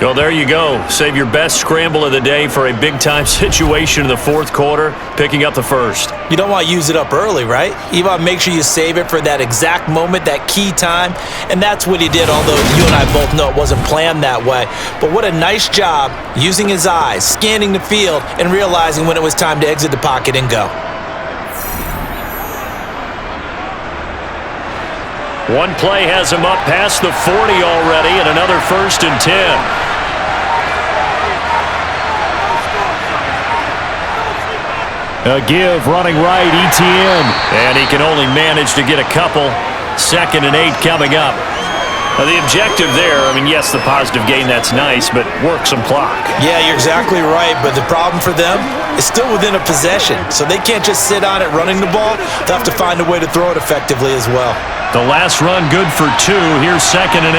Well, there you go. Save your best scramble of the day for a big-time situation in the fourth quarter, picking up the first. You don't want to use it up early, right? You want to make sure you save it for that exact moment, that key time, and that's what he did, although you and I both know it wasn't planned that way. But what a nice job using his eyes, scanning the field, and realizing when it was time to exit the pocket and go. One play has him up past the 40 already, and another 1st and 10. A give running right, ETN. And he can only manage to get a couple. 2nd and 8 coming up. Now the objective there, I mean, yes, the positive gain, that's nice, but work some clock. Yeah, you're exactly right, but the problem for them is still within a possession, so they can't just sit on it running the ball. They'll have to find a way to throw it effectively as well. The last run good for 2. Here's 2nd and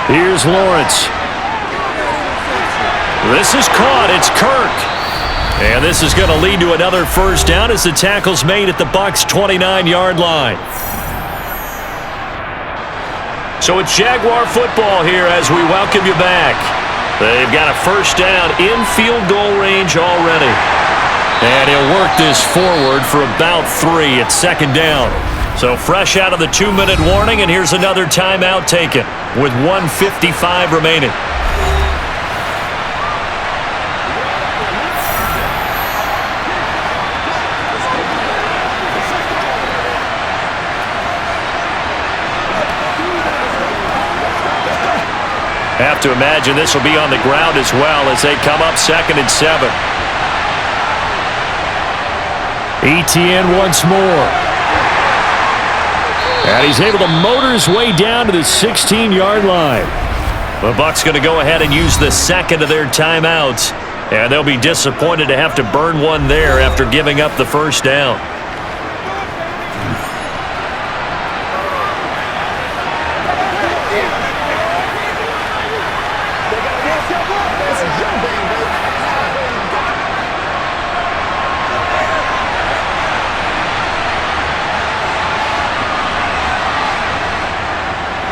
8. Here's Lawrence. This is caught. It's Kirk. And this is going to lead to another 1st down as the tackle's made at the Bucs' 29-yard line. So it's Jaguar football here as we welcome you back. They've got a 1st down in field goal range already. And he'll work this forward for about 3 at 2nd down. So fresh out of the 2-minute warning, and here's another timeout taken with 1:55 remaining. Have to imagine this will be on the ground as well as they come up 2nd and 7. ETN once more. And he's able to motor his way down to the 16-yard line. The Bucs going to go ahead and use the 2nd of their timeouts. And they'll be disappointed to have to burn one there after giving up the 1st down.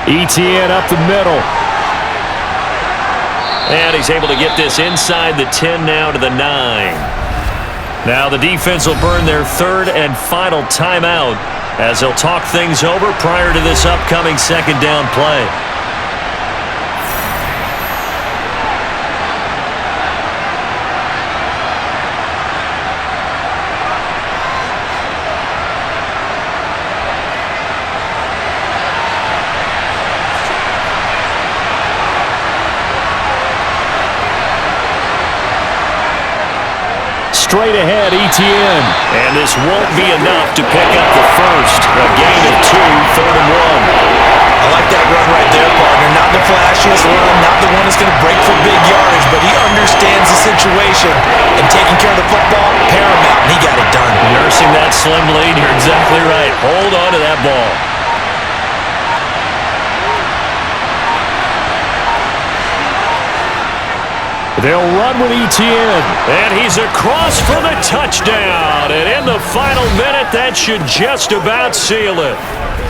ETN up the middle. And he's able to get this inside the 10 now to the 9. Now the defense will burn their 3rd and final timeout as they'll talk things over prior to this upcoming 2nd down play. Straight ahead, ETN. And this won't be enough to pick up the 1st. A gain of 2, 3rd and 1. I like that run right there, partner. Not the flashiest run, not the one that's going to break for big yardage, but he understands the situation, and taking care of the football, paramount, and he got it done. Nursing that slim lead, you're exactly right. Hold on to that ball. They'll run with ETN, and he's across for the touchdown. And in the final minute, that should just about seal it.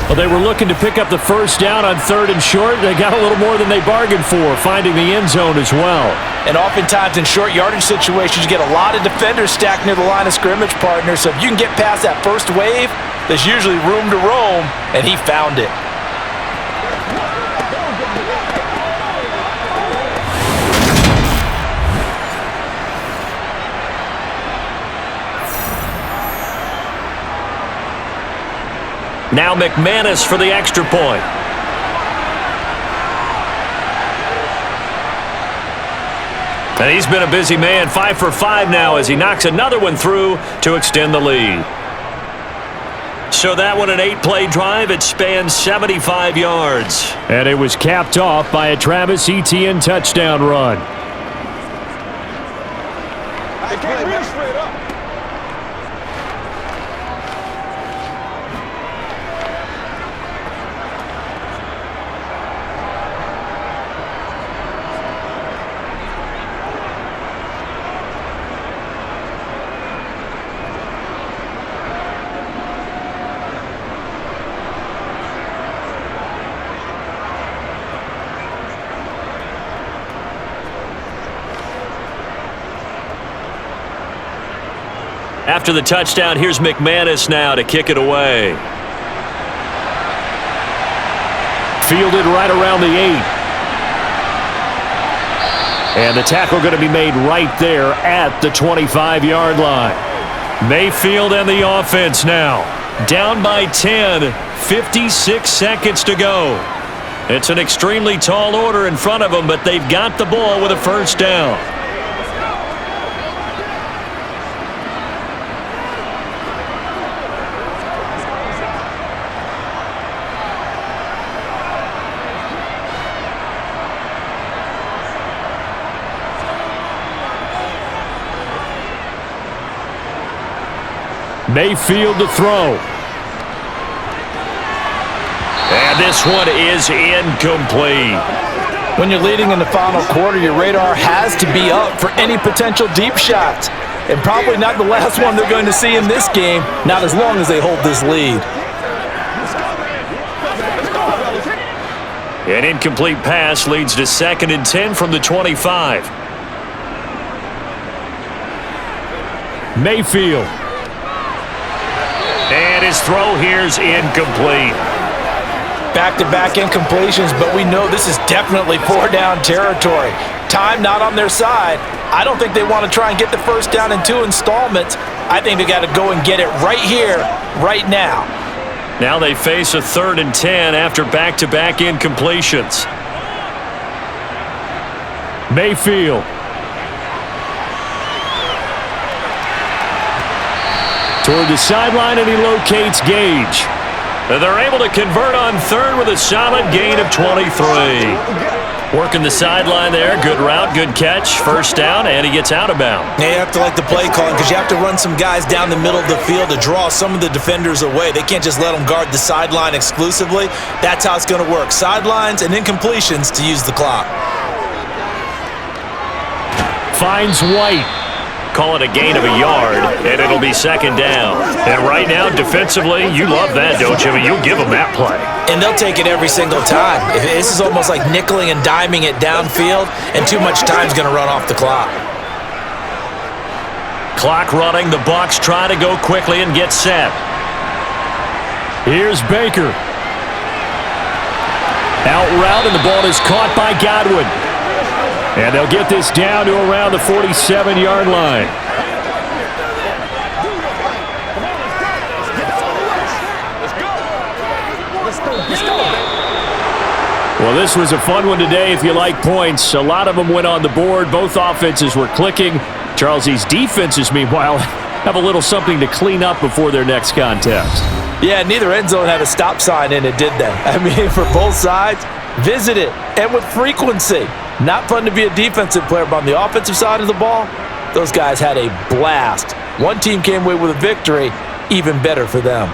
Well, they were looking to pick up the 1st down on 3rd and short. They got a little more than they bargained for, finding the end zone as well. And oftentimes in short yardage situations, you get a lot of defenders stacked near the line of scrimmage, partner. So if you can get past that first wave, there's usually room to roam, and he found it. Now McManus for the extra point. And he's been a busy man, 5 for 5 now as he knocks another one through to extend the lead. So that one an 8-play drive. It spans 75 yards. And it was capped off by a Travis Etienne touchdown run. I can't reach straight up. After the touchdown, here's McManus now to kick it away. Fielded right around the 8. And the tackle going to be made right there at the 25-yard line. Mayfield and the offense now. Down by 10, 56 seconds to go. It's an extremely tall order in front of them, but they've got the ball with a first down. Mayfield to throw. And this one is incomplete. When you're leading in the final quarter, your radar has to be up for any potential deep shots. And probably not the last one they're going to see in this game, not as long as they hold this lead. An incomplete pass leads to 2nd and 10 from the 25. Mayfield. And his throw here's incomplete. Back-to-back incompletions, but we know this is definitely 4-down territory. Time not on their side. I don't think they want to try and get the first down in 2 installments. I think they got to go and get it right here, right now. Now they face a 3rd and 10 after back-to-back incompletions. Mayfield. Toward the sideline, and he locates Gage. They're able to convert on 3rd with a solid gain of 23. Working the sideline there. Good route, good catch. First down, and he gets out of bounds. Yeah, you have to like the play calling because you have to run some guys down the middle of the field to draw some of the defenders away. They can't just let them guard the sideline exclusively. That's how it's going to work. Sidelines and incompletions to use the clock. Finds White. Call it a gain of a yard, and it'll be 2nd down. And right now, defensively, you love that, don't you? I mean, you'll give them that play. And they'll take it every single time. This is almost like nickeling and diming it downfield, and too much time's going to run off the clock. Clock running. The Bucs try to go quickly and get set. Here's Baker. Out route, and the ball is caught by Godwin. And they'll get this down to around the 47-yard line. Well, this was a fun one today if you like points. A lot of them went on the board. Both offenses were clicking. Charles, these defenses, meanwhile, have a little something to clean up before their next contest. Yeah, neither end zone had a stop sign in it, did they? I mean, for both sides, visit it, and with frequency. Not fun to be a defensive player, but on the offensive side of the ball, those guys had a blast. One team came away with a victory, even better for them.